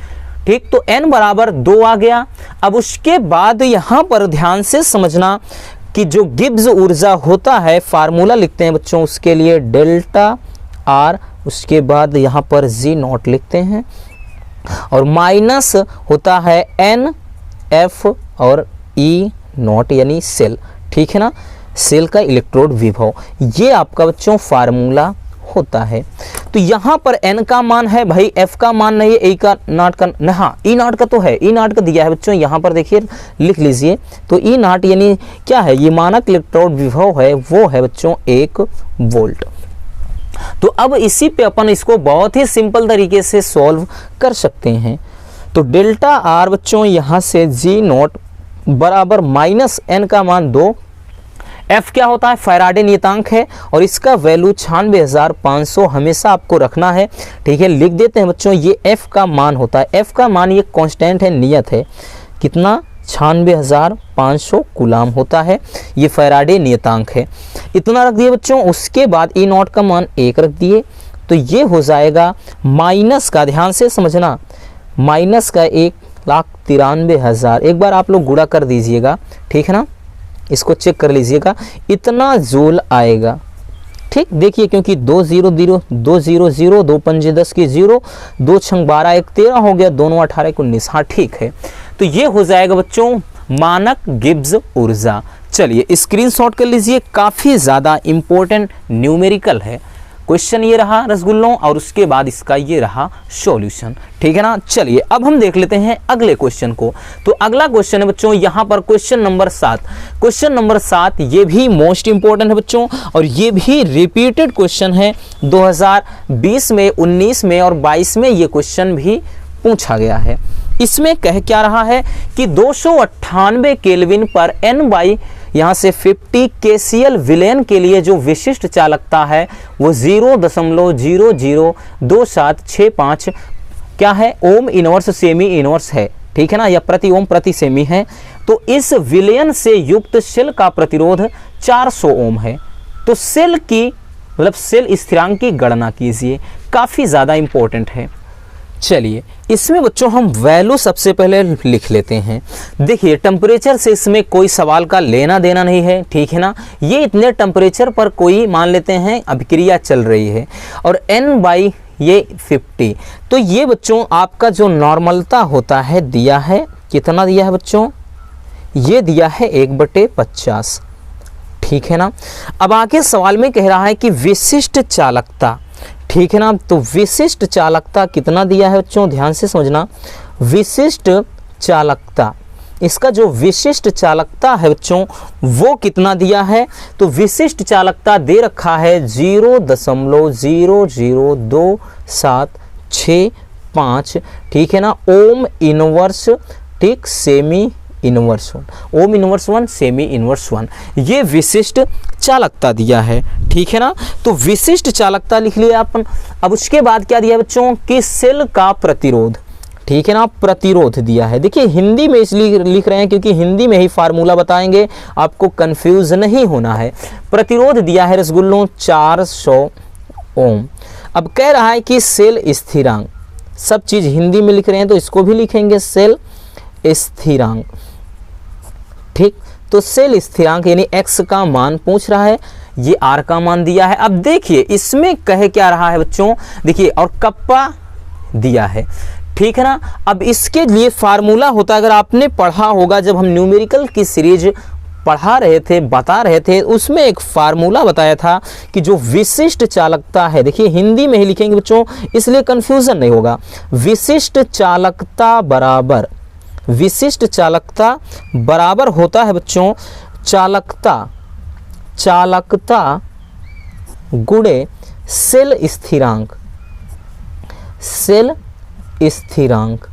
ठीक। तो N बराबर 2 आ गया। अब उसके बाद यहाँ पर ध्यान से समझना कि जो गिब्स ऊर्जा होता है, फार्मूला लिखते हैं बच्चों उसके लिए ΔR, उसके बाद यहाँ पर G0 लिखते हैं, और माइनस होता है NF और E0 यानी सेल, ठीक है ना, सेल का इलेक्ट्रोड विभव, ये आपका बच्चों फार्मूला होता है। तो यहाँ पर N का मान है भाई, F का मान नहीं है, E का नॉट का, हाँ E0 का तो है, E0 का दिया है बच्चों, यहाँ पर देखिए लिख लीजिए। तो E0 यानी क्या है, ये मानक इलेक्ट्रोड विभव है, वो है बच्चों 1 वोल्ट। तो अब इसी पे अपन इसको बहुत ही सिंपल तरीके से सॉल्व कर सकते हैं। तो ΔR बच्चों यहाँ से G0 बराबर माइनस N का मान 2, F क्या होता है, फैराडे नियतांक है, और इसका वैल्यू 96,500 हमेशा आपको रखना है, ठीक है। लिख देते हैं बच्चों, ये F का मान होता है, F का मान ये कांस्टेंट है, नियत है, कितना, 96,500 कूलाम होता है, ये फैराडे नियतांक है, इतना रख दिए बच्चों। उसके बाद E0 का मान 1 रख दिए, तो ये हो जाएगा माइनस का, ध्यान से समझना, माइनस का 1,93,000, एक बार आप लोग गुणा कर दीजिएगा, ठीक है ना, इसको चेक कर लीजिएगा, इतना जूल आएगा, ठीक। देखिए क्योंकि 2 0 0 2 0 0 2 5 10 की 0, 2 6 12 1 13 हो गया, दोनों 18 19, हाँ ठीक है। तो ये हो जाएगा बच्चों मानक गिब्स ऊर्जा। चलिए स्क्रीनशॉट कर लीजिए, काफी ज्यादा इंपॉर्टेंट न्यूमेरिकल है। क्वेश्चन ये रहा रसगुल्लों, और उसके बाद इसका ये रहा सॉल्यूशन, ठीक है ना। चलिए अब हम देख लेते हैं अगले क्वेश्चन को। तो अगला क्वेश्चन है बच्चों यहाँ पर क्वेश्चन नंबर 7। क्वेश्चन नंबर 7 ये भी मोस्ट इंपॉर्टेंट है बच्चों, और ये भी रिपीटेड क्वेश्चन है, 2020 में, 19 में और 22 में ये क्वेश्चन भी पूछा गया है। इसमें कह क्या रहा है कि 298 केल्विन पर N बाई यहाँ से 50 KCl विलयन के लिए जो विशिष्ट चालकता है वो 0.002765 क्या है, ओम इनवर्स सेमी इनवर्स है, ठीक है ना, या प्रति ओम प्रति सेमी है। तो इस विलयन से युक्त सेल का प्रतिरोध 400 ओम है। तो सेल की मतलब सेल स्थिरांक की गणना कीजिए, काफ़ी ज़्यादा इंपॉर्टेंट है। चलिए इसमें बच्चों हम वैल्यू सबसे पहले लिख लेते हैं। देखिए टेम्परेचर से इसमें कोई सवाल का लेना देना नहीं है, ठीक है ना। ये इतने टेम्परेचर पर कोई मान लेते हैं अभिक्रिया चल रही है और n बाई ये 50। तो ये बच्चों आपका जो नॉर्मलता होता है दिया है, कितना दिया है बच्चों, ये दिया है 1/50, ठीक है ना। अब आगे सवाल में कह रहा है कि विशिष्ट चालकता, ठीक है ना। तो विशिष्ट चालकता कितना दिया है बच्चों, ध्यान से समझना। विशिष्ट चालकता, इसका जो विशिष्ट चालकता है बच्चों वो कितना दिया है, तो विशिष्ट चालकता दे रखा है 0.00275, ठीक है ना, ओम इनवर्स, ठीक, semi inverse 1, ohm inverse 1, semi inverse 1, ये विशिष्ट चालकता दिया है, ठीक है ना। तो विशिष्ट चालकता लिख लिया अपन। अब उसके बाद क्या दिया बच्चों कि सेल का प्रतिरोध, ठीक है ना, प्रतिरोध दिया है। देखिए हिंदी में इसलिए लिख रहे हैं क्योंकि हिंदी में ही फार्मूला बताएंगे, आपको कंफ्यूज नहीं होना है। प्रतिरोध दिया है रसगुल्लों 400 ओम। अब कह रहा है कि सेल स्थिरांक, सब चीज़ हिंदी में लिख रहे हैं तो इसको भी लिखेंगे सेल स्थिरांक, ठीक। तो सेल स्थिरांक यानी x का मान पूछ रहा है, ये r का मान दिया है। अब देखिए इसमें कह क्या रहा है बच्चों, देखिए और कप्पा दिया है, ठीक है ना। अब इसके लिए फार्मूला होता है, अगर आपने पढ़ा होगा जब हम न्यूमेरिकल की सीरीज पढ़ा रहे थे, बता रहे थे, उसमें एक फार्मूला बताया था कि जो विशिष्ट चालकता है, देखिए हिंदी में ही लिखेंगे बच्चों इसलिए कंफ्यूजन नहीं होगा। विशिष्ट चालकता बराबर, विशिष्ट चालकता बराबर होता है बच्चों चालकता, चालकता गुणे सेल स्थिरांक, सेल स्थिरांक,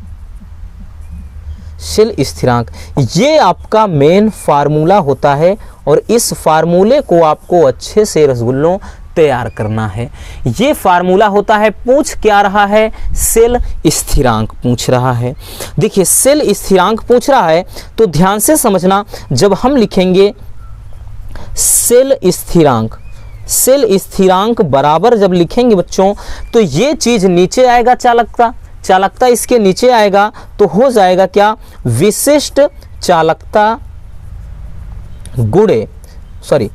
सेल स्थिरांक, ये आपका मेन फार्मूला होता है और इस फार्मूले को आपको अच्छे से रसगुल्लों तैयार करना है। ये फार्मूला होता है, पूछ क्या रहा है, सेल स्थिरांक पूछ रहा है। देखिए सेल स्थिरांक पूछ रहा है तो ध्यान से समझना, जब हम लिखेंगे सेल स्थिरांक, सेल स्थिरांक बराबर जब लिखेंगे बच्चों तो ये चीज नीचे आएगा, चालकता, चालकता इसके नीचे आएगा तो हो जाएगा क्या, विशिष्ट चालकता गुणे, सॉरी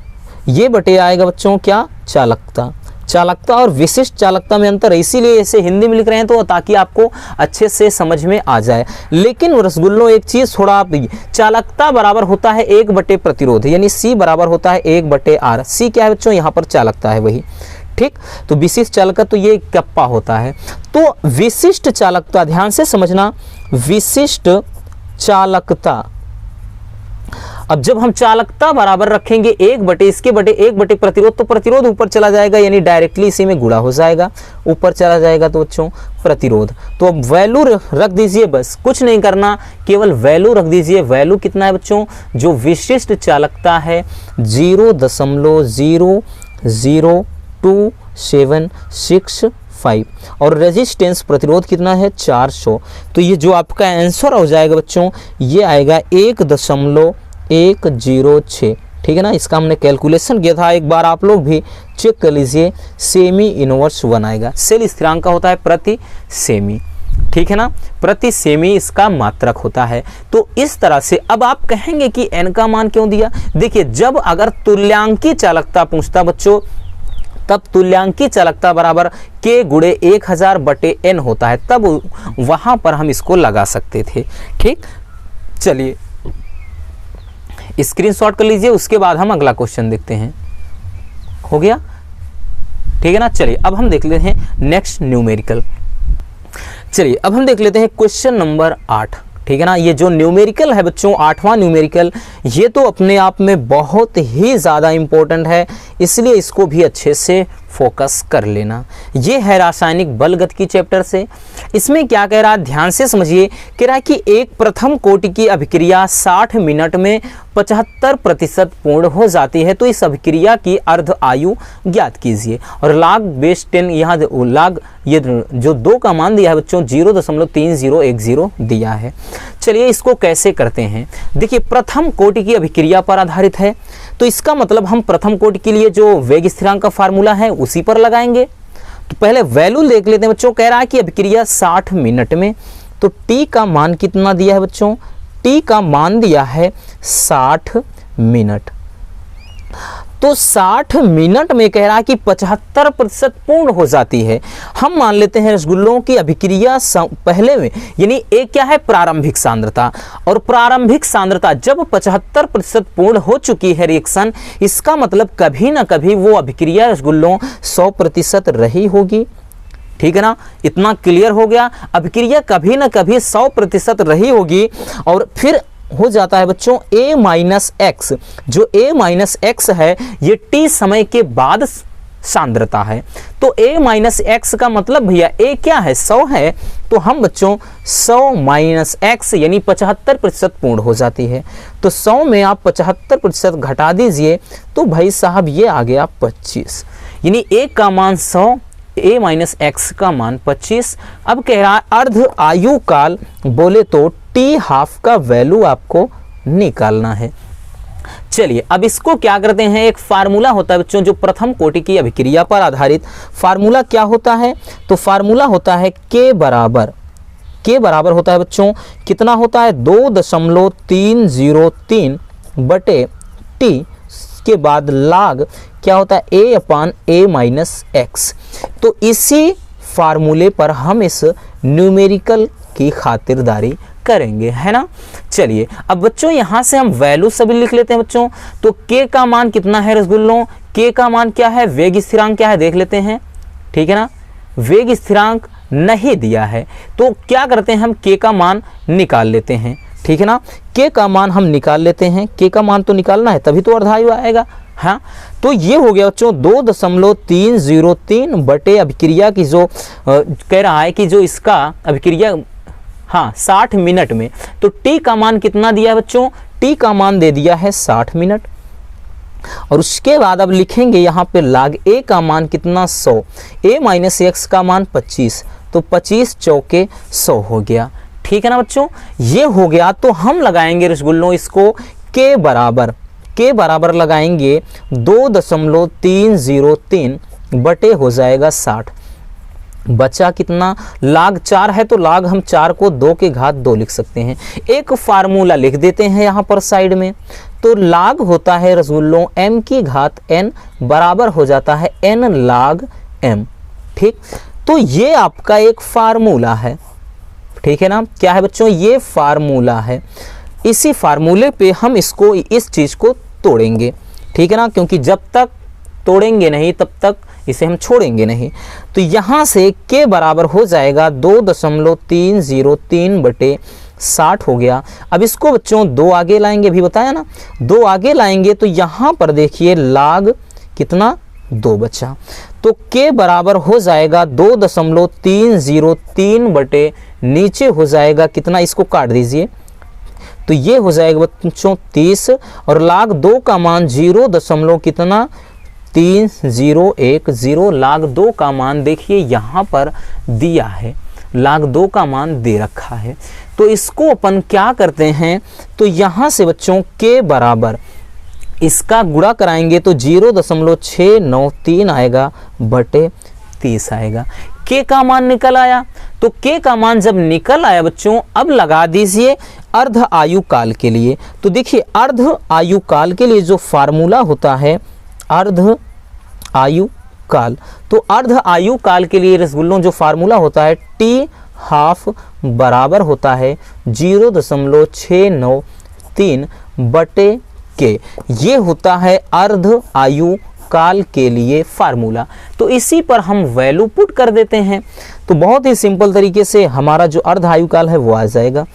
ये बटे आएगा बच्चों क्या, चालकता। चालकता और विशिष्ट चालकता में अंतर है, इसीलिए इसे हिंदी में लिख रहे हैं तो ताकि आपको अच्छे से समझ में आ जाए। लेकिन रसगुल्लों एक चीज़ थोड़ा आप, चालकता बराबर होता है 1 प्रतिरोध, यानी C बराबर होता है 1/R। C क्या है बच्चों, यहाँ पर चालकता है वही, ठीक। तो विशिष्ट चालकता तो ये कप्पा होता है। तो विशिष्ट चालकता ध्यान से समझना, विशिष्ट चालकता, अब जब हम चालकता बराबर रखेंगे 1/1 प्रतिरोध, तो प्रतिरोध ऊपर चला जाएगा यानी डायरेक्टली इसी में गुणा हो जाएगा, ऊपर चला जाएगा तो बच्चों प्रतिरोध। तो अब वैल्यू रख दीजिए, बस कुछ नहीं करना, केवल वैल्यू रख दीजिए। वैल्यू कितना है बच्चों, जो विशिष्ट चालकता है 0.00275 और रेजिस्टेंस प्रतिरोध कितना है 400। तो ये जो आपका आंसर हो जाएगा बच्चों ये आएगा 1.106, ठीक है ना। इसका हमने कैलकुलेशन किया था, एक बार आप लोग भी चेक कर लीजिए। सेमी इनवर्स 1 आएगा। सेल स्थिरांक का होता है प्रति सेमी, ठीक है ना, प्रति सेमी इसका मात्रक होता है। तो इस तरह से अब आप कहेंगे कि n का मान क्यों दिया। देखिए जब अगर तुल्यांकी चालकता पूछता बच्चों तब तुल्यांकी चालकता बराबर k गुणे 1000/n होता है, तब वहां पर हम इसको लगा सकते थे, ठीक। चलिए स्क्रीनशॉट कर लीजिए, उसके बाद हम अगला क्वेश्चन देखते हैं। हो गया, ठीक है ना। चलिए अब हम देख लेते हैं नेक्स्ट न्यूमेरिकल। चलिए अब हम देख लेते हैं क्वेश्चन नंबर 8, ठीक है ना। ये जो न्यूमेरिकल है बच्चों 8वां न्यूमेरिकल, ये तो अपने आप में बहुत ही ज़्यादा इम्पोर्टेंट है, इसलिए इसको भी अच्छे से फोकस कर लेना। ये है रासायनिक बल गतिकी चैप्टर से। इसमें क्या कह रहा है, ध्यान से समझिए। कह रहा है कि एक प्रथम कोटि की अभिक्रिया 60 मिनट में 75% पूर्ण हो जाती है, तो इस अभिक्रिया की अर्ध आयु ज्ञात कीजिए। और log बेस 10 यहाँ log ये जो 2 का मान दिया है बच्चों 0.3010 दिया है। चलिए इसको कैसे करते हैं। देखिए प्रथम कोटि की अभिक्रिया पर आधारित है, तो इसका मतलब हम प्रथम कोटि के लिए जो वेग स्थिरांक का फार्मूला है उसी पर लगाएंगे। तो पहले वैल्यू देख लेते हैं बच्चों। कह रहा है कि अभिक्रिया 60 मिनट में, तो टी का मान कितना दिया है बच्चों, टी का मान दिया है 60 मिनट। तो 60 मिनट में कह रहा है कि 75% पूर्ण हो जाती है। हम मान लेते हैं रसगुल्लों की अभिक्रिया पहले में, यानी एक क्या है प्रारंभिक सांद्रता, और प्रारंभिक सांद्रता जब 75% पूर्ण हो चुकी है रिएक्शन, इसका मतलब कभी ना कभी वो अभिक्रिया रसगुल्लों 100% रही होगी। ठीक है ना, इतना क्लियर हो गया। अभिक्रिया कभी ना कभी 100% रही होगी। और फिर हो जाता है बच्चों a माइनस एक्स, जो a माइनस एक्स है ये t समय के बाद सांद्रता है। तो a माइनस एक्स का मतलब भैया a क्या है 100 है, तो हम बच्चों 100 माइनस एक्स यानी 75% पूर्ण हो जाती है। तो 100 में आप 75% घटा दीजिए, तो भाई साहब ये आ गया 25, यानी a का मान 100, a माइनस एक्स का मान 25। अब कह रहा है अर्ध आयु काल बोले तो टी हाफ का वैल्यू आपको निकालना है। चलिए अब इसको क्या करते हैं, एक फार्मूला होता है बच्चों जो प्रथम कोटि की अभिक्रिया पर आधारित। फार्मूला क्या होता है, तो फार्मूला होता है के बराबर होता है बच्चों कितना होता है 2.303 बटे टी के बाद log क्या होता है a माइनस एक्स। तो इसी फार्मूले पर हम इस न्यूमेरिकल की खातिरदारी करेंगे, है ना। चलिए अब बच्चों यहाँ से हम वैल्यू सभी लिख लेते हैं बच्चों। तो k का मान कितना है रसगुल्लों, k का मान क्या है, वेग स्थिरांक क्या है देख लेते हैं। ठीक है ना, वेग स्थिरांक नहीं दिया है, तो क्या करते हैं हम k का मान निकाल लेते हैं। ठीक है ना, k का मान हम निकाल लेते हैं। k का मान तो निकालना है तभी तो अर्धायु आएगा। हाँ, तो ये हो गया बच्चों 2.303 बटे अभिक्रिया की जो कह रहा है कि जो इसका अभिक्रिया 60 मिनट में, तो t का मान कितना दिया है बच्चों, t का मान दे दिया है 60 मिनट। और उसके बाद अब लिखेंगे यहाँ पे log a का मान कितना 100, a माइनस एक्स का मान 25, तो 25 चौके 100 हो गया। ठीक है ना बच्चों, ये हो गया। तो हम लगाएंगे रसगुल्लों इसको के बराबर लगाएंगे 2.303 बटे हो जाएगा 60, बचा कितना log 4 है, तो log हम 4 को 2 के घात 2 लिख सकते हैं। एक फार्मूला लिख देते हैं यहाँ पर साइड में। तो log होता है रसगुल्लों m की घात n बराबर हो जाता है n log m। ठीक, तो ये आपका एक फार्मूला है। ठीक है ना, क्या है बच्चों, ये फार्मूला है। इसी फार्मूले पे हम इसको इस चीज़ को तोड़ेंगे। ठीक है ना, क्योंकि जब तक तोड़ेंगे नहीं तब तक इसे हम छोड़ेंगे नहीं। तो यहाँ से के बराबर हो जाएगा 2.303 बटे 60 हो गया। अब इसको बच्चों 2 आगे लाएंगे, भी बताया ना 2 आगे लाएंगे, तो यहाँ पर देखिए log कितना 2 बचा। तो के बराबर हो जाएगा 2.303 बटे नीचे हो जाएगा कितना, इसको काट दीजिए, तो ये हो जाएगा बच्चों 30, और log 2 का मान 0.3010 log 2 का मान देखिए यहाँ पर दिया है, log 2 का मान दे रखा है। तो इसको अपन क्या करते हैं, तो यहाँ से बच्चों के बराबर इसका गुणा कराएंगे तो 0.693 आएगा बटे 30 आएगा। के का मान निकल आया। तो के का मान जब निकल आया बच्चों, अब लगा दीजिए अर्ध आयु काल के लिए। तो देखिए अर्ध आयु काल के लिए जो फार्मूला होता है अर्ध आयु काल, तो अर्ध आयु काल के लिए रसगुल्लों जो फार्मूला होता है टी हाफ बराबर होता है 0.693 बटे के। ये होता है अर्ध आयु काल के लिए फार्मूला। तो इसी पर हम वैल्यू पुट कर देते हैं, तो बहुत ही सिंपल तरीके से हमारा जो अर्ध आयु काल है वो आ जाएगा।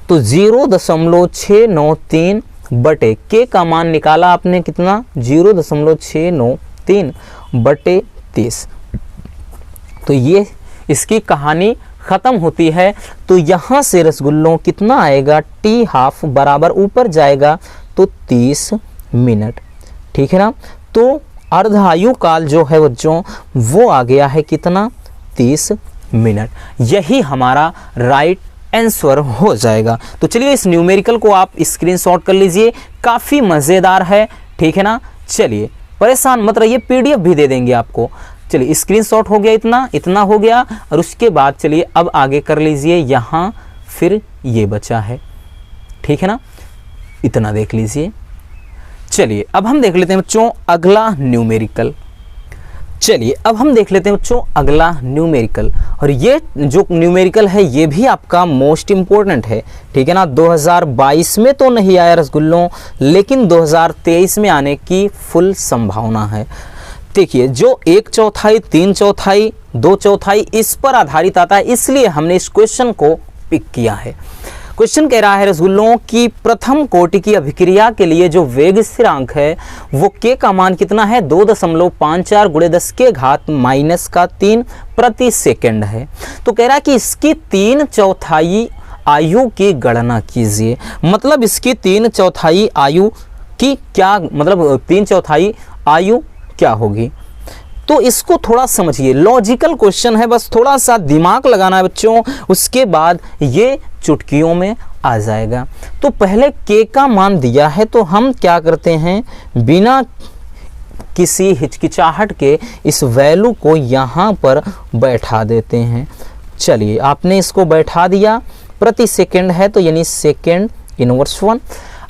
तो 0.693 बटे के का मान निकाला आपने कितना 0.693, बटे 30। तो ये इसकी कहानी ख़त्म होती है। तो यहाँ से रसगुल्लों कितना आएगा, टी हाफ बराबर ऊपर जाएगा तो 30 मिनट, ठीक है ना। तो अर्धायु काल जो है बच्चों वो आ गया है कितना, 30 मिनट। यही हमारा राइट आंसर हो जाएगा। तो चलिए इस न्यूमेरिकल को आप स्क्रीनशॉट कर लीजिए, काफ़ी मज़ेदार है, ठीक है ना। चलिए परेशान मत रहिए, पीडीएफ भी दे देंगे आपको। चलिए स्क्रीनशॉट हो गया, इतना हो गया। और उसके बाद चलिए अब आगे कर लीजिए, यहाँ फिर ये बचा है, ठीक है ना, इतना देख लीजिए। चलिए अब हम देख लेते हैं बच्चों अगला न्यूमेरिकल। चलिए अब हम देख लेते हैं बच्चों अगला न्यूमेरिकल। और ये जो न्यूमेरिकल है ये भी आपका मोस्ट इम्पोर्टेंट है, ठीक है ना। 2022 में तो नहीं आया रसगुल्लों, लेकिन 2023 में आने की फुल संभावना है। देखिए जो 1/4, 3/4, 2/4 इस पर आधारित आता है, इसलिए हमने इस क्वेश्चन को पिक किया है। क्वेश्चन कह रहा है रसगुल्लों की प्रथम कोटि की अभिक्रिया के लिए जो वेग स्थिरांक है वो के का मान कितना है, 2.54 × 10⁻³ प्रति सेकंड है। तो कह रहा है कि इसकी 3/4 आयु की गणना कीजिए। मतलब इसकी 3/4 आयु की क्या, मतलब 3/4 आयु क्या होगी। तो इसको थोड़ा समझिए, लॉजिकल क्वेश्चन है, बस थोड़ा सा दिमाग लगाना है बच्चों, उसके बाद ये चुटकियों में आ जाएगा। तो पहले के का मान दिया है तो हम क्या करते हैं, बिना किसी हिचकिचाहट के इस वैल्यू को यहाँ पर बैठा देते हैं। चलिए आपने इसको बैठा दिया, प्रति सेकंड है तो यानी सेकंड इनवर्स 1।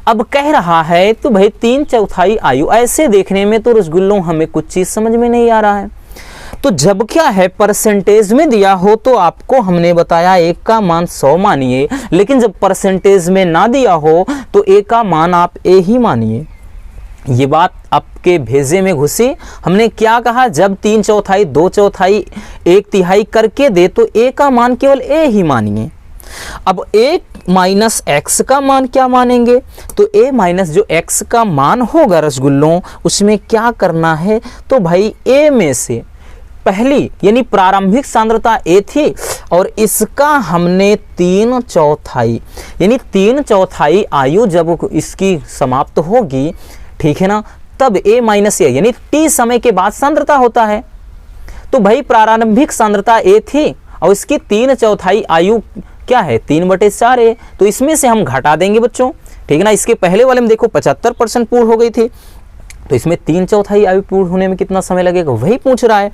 अब कह रहा है तो भाई 3/4 आयु, ऐसे देखने में तो रसगुल्लों हमें कुछ चीज़ समझ में नहीं आ रहा है। तो जब क्या है परसेंटेज में दिया हो तो आपको हमने बताया 1 का मान 100 मानिए, लेकिन जब परसेंटेज में ना दिया हो तो ए का मान आप ए ही मानिए। ये बात आपके भेजे में घुसी। हमने क्या कहा, जब 3/4, 2/4, 1/3 करके दे तो ए का मान केवल ए ही मानिए। अब a माइनस एक्स का मान क्या मानेंगे, तो a माइनस जो x का मान होगा रसगुल्लों उसमें क्या करना है, तो भाई a में से पहली यानी प्रारंभिक सांद्रता a थी और इसका हमने 3/4 यानी 3/4 आयु जब इसकी समाप्त होगी, ठीक है ना, तब a माइनस a यानी t समय के बाद सांद्रता होता है। तो भाई प्रारंभिक सांद्रता a थी और इसकी 3/4 आयु क्या है, 3/4 है। तो इसमें से हम घटा देंगे बच्चों, ठीक है ना। इसके पहले वाले में देखो 75% पूर्ण हो गई थी, तो इसमें 3/4 आयु पूर्ण होने में कितना समय लगेगा वही पूछ रहा है।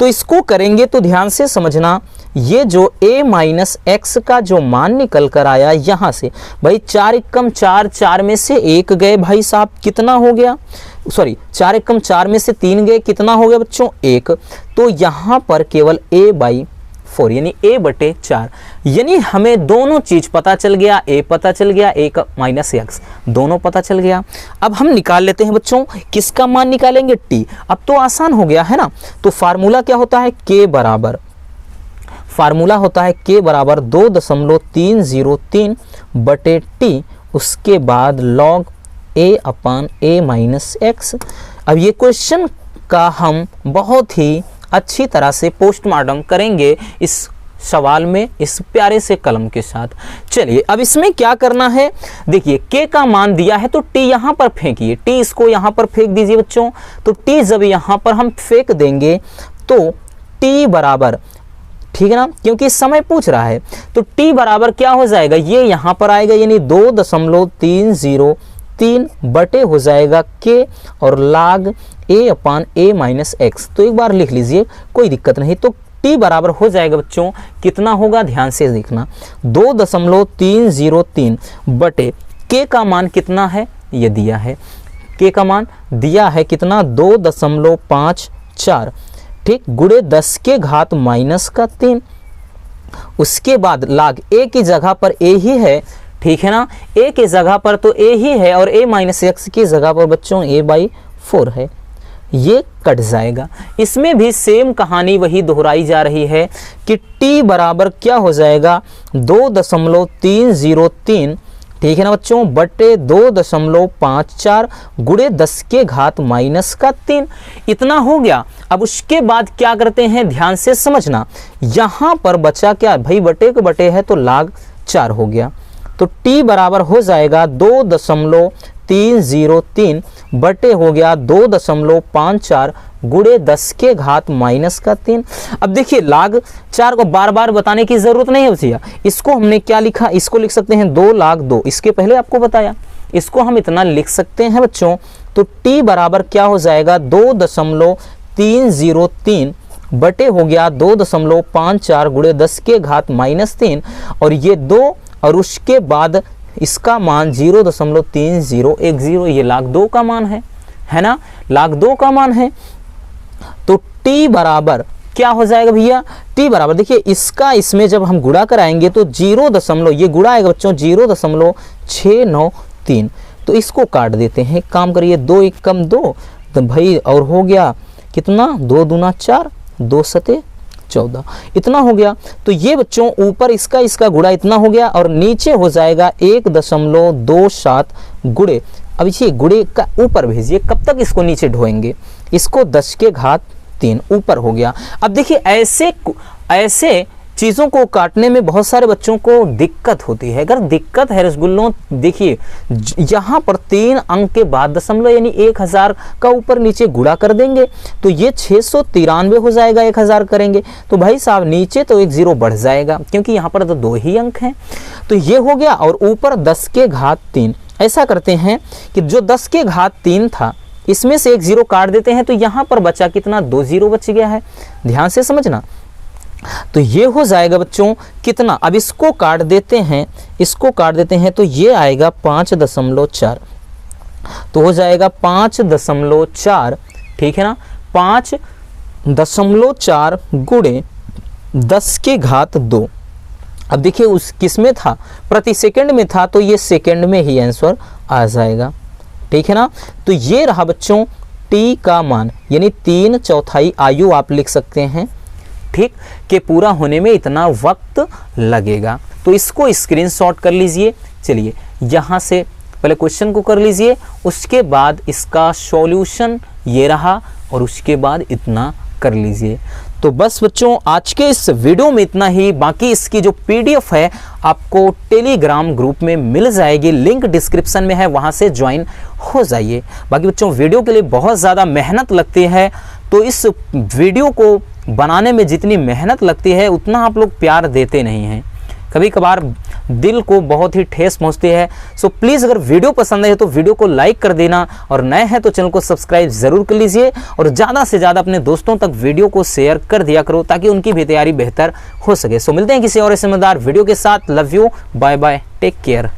तो इसको करेंगे तो ध्यान से समझना, ये जो a माइनस एक्स का जो मान निकल कर आया यहाँ से, भाई 4 एकम 4, 4 में से 1 गए भाई साहब, कितना हो गया, सॉरी 4 एकम 4 में से 3 गए, कितना हो गया बच्चों 1। तो यहाँ पर केवल a/4 यानी a/4, यानी हमें दोनों चीज पता चल गया, a पता चल गया, a माइनस एक्स दोनों पता चल गया। अब हम निकाल लेते हैं बच्चों, किसका मान निकालेंगे, t। अब तो आसान हो गया है ना। तो फार्मूला क्या होता है, k बराबर, फार्मूला होता है k बराबर 2.303 बटे t, उसके बाद log a/a माइनस एक्स। अब ये क्वेश्चन का हम बहुत ही अच्छी तरह से पोस्टमार्टम करेंगे इस सवाल में, इस प्यारे से कलम के साथ। चलिए अब इसमें क्या करना है, देखिए k का मान दिया है तो t यहाँ पर फेंकिए, t इसको यहाँ पर फेंक दीजिए बच्चों। तो t जब यहाँ पर हम फेंक देंगे तो t बराबर, ठीक है ना, क्योंकि समय पूछ रहा है, तो t बराबर क्या हो जाएगा, ये यहाँ पर आएगा यानी 2.303 बटे हो जाएगा k और log a/a माइनस एक्स। तो एक बार लिख लीजिए, कोई दिक्कत नहीं। तो t बराबर हो जाएगा बच्चों, कितना होगा ध्यान से देखना, 2.303 बटे k का मान कितना है, ये दिया है, k का मान दिया है कितना 2.54, ठीक, गुणे 10 के घात माइनस का 3। उसके बाद log a की जगह पर a ही है, ठीक है ना, a की जगह पर तो a ही है और a माइनस एक्स की जगह पर बच्चों a/4 है, ये कट जाएगा। इसमें भी सेम कहानी वही दोहराई जा रही है कि t बराबर क्या हो जाएगा 2.303 ठीक है ना बच्चों, बटे 2.54 गुणे 10 के घात -3 इतना हो गया। अब उसके बाद क्या करते हैं, ध्यान से समझना, यहां पर बचा क्या भाई, बटे के बटे है तो log 4 हो गया। तो t बराबर हो जाएगा 2.303 बटे हो गया 2.54 गुणे 10 के घात -3। अब देखिए log 4 को बार बार बताने की जरूरत नहीं होती है। इसको हमने क्या लिखा, इसको लिख सकते हैं 2 log 2, इसके पहले आपको बताया, इसको हम इतना लिख सकते हैं बच्चों। तो t बराबर क्या हो जाएगा 2.303 बटे हो गया 2.54 गुणे 10 के घात -3 और ये 2 और उसके बाद इसका मान 0.3010, ये log 2 का मान है ना, log 2 का मान है। तो t बराबर क्या हो जाएगा भैया, t बराबर देखिए इसका इसमें जब हम गुणा कराएंगे तो 0, ये गुणा आएगा बच्चों 0.693। तो इसको काट देते हैं, काम करिए 2 1 कम 2 तो भाई और हो गया कितना, 2 दूना 4 2 सते 14 इतना हो गया। तो ये बच्चों ऊपर इसका गुणा इतना हो गया और नीचे हो जाएगा 1.27 गुणे, अब इसे गुणे का ऊपर भेजिए, कब तक इसको नीचे ढोएंगे, इसको 10 के घात 3 ऊपर हो गया। अब देखिए ऐसे चीज़ों को काटने में बहुत सारे बच्चों को दिक्कत होती है। अगर दिक्कत है रसगुल्लों, देखिए यहाँ पर 3 अंक के बाद दशमलव यानी 1000 का ऊपर नीचे गुणा कर देंगे तो ये 693 हो जाएगा, 1000 करेंगे तो भाई साहब नीचे तो 1 0 बढ़ जाएगा क्योंकि यहाँ पर तो 2 ही अंक हैं। तो ये हो गया और ऊपर 10 के घात 3। ऐसा करते हैं कि जो 10 के घात 3 था इसमें से 1 0 काट देते हैं तो यहाँ पर बचा कितना, 2 0 बच गया है, ध्यान से समझना। तो ये हो जाएगा बच्चों कितना, अब इसको काट देते हैं तो ये आएगा 5.4, तो हो जाएगा 5.4, ठीक है ना, 5.4 गुणे 10 के घात 2। अब देखिए उस किस में था, प्रति सेकंड में था तो ये सेकंड में ही आंसर आ जाएगा, ठीक है ना। तो ये रहा बच्चों t का मान, यानी 3/4 आयु आप लिख सकते हैं, ठीक, कि पूरा होने में इतना वक्त लगेगा। तो इसको स्क्रीनशॉट कर लीजिए। चलिए यहाँ से पहले क्वेश्चन को कर लीजिए, उसके बाद इसका सॉल्यूशन ये रहा और उसके बाद इतना कर लीजिए। तो बस बच्चों आज के इस वीडियो में इतना ही। बाकी इसकी जो PDF है आपको टेलीग्राम ग्रुप में मिल जाएगी, लिंक डिस्क्रिप्शन में है, वहां से ज्वाइन हो जाइए। बाकी बच्चों वीडियो के लिए बहुत ज़्यादा मेहनत लगती है, तो इस वीडियो को बनाने में जितनी मेहनत लगती है उतना आप लोग प्यार देते नहीं हैं, कभी कभार दिल को बहुत ही ठेस पहुंचती है। सो प्लीज़ अगर वीडियो पसंद है तो वीडियो को लाइक कर देना और नए हैं तो चैनल को सब्सक्राइब ज़रूर कर लीजिए और ज़्यादा से ज़्यादा अपने दोस्तों तक वीडियो को शेयर कर दिया करो ताकि उनकी भी तैयारी बेहतर हो सके। सो मिलते हैं किसी और समझदार वीडियो के साथ। Love you, bye bye, take care.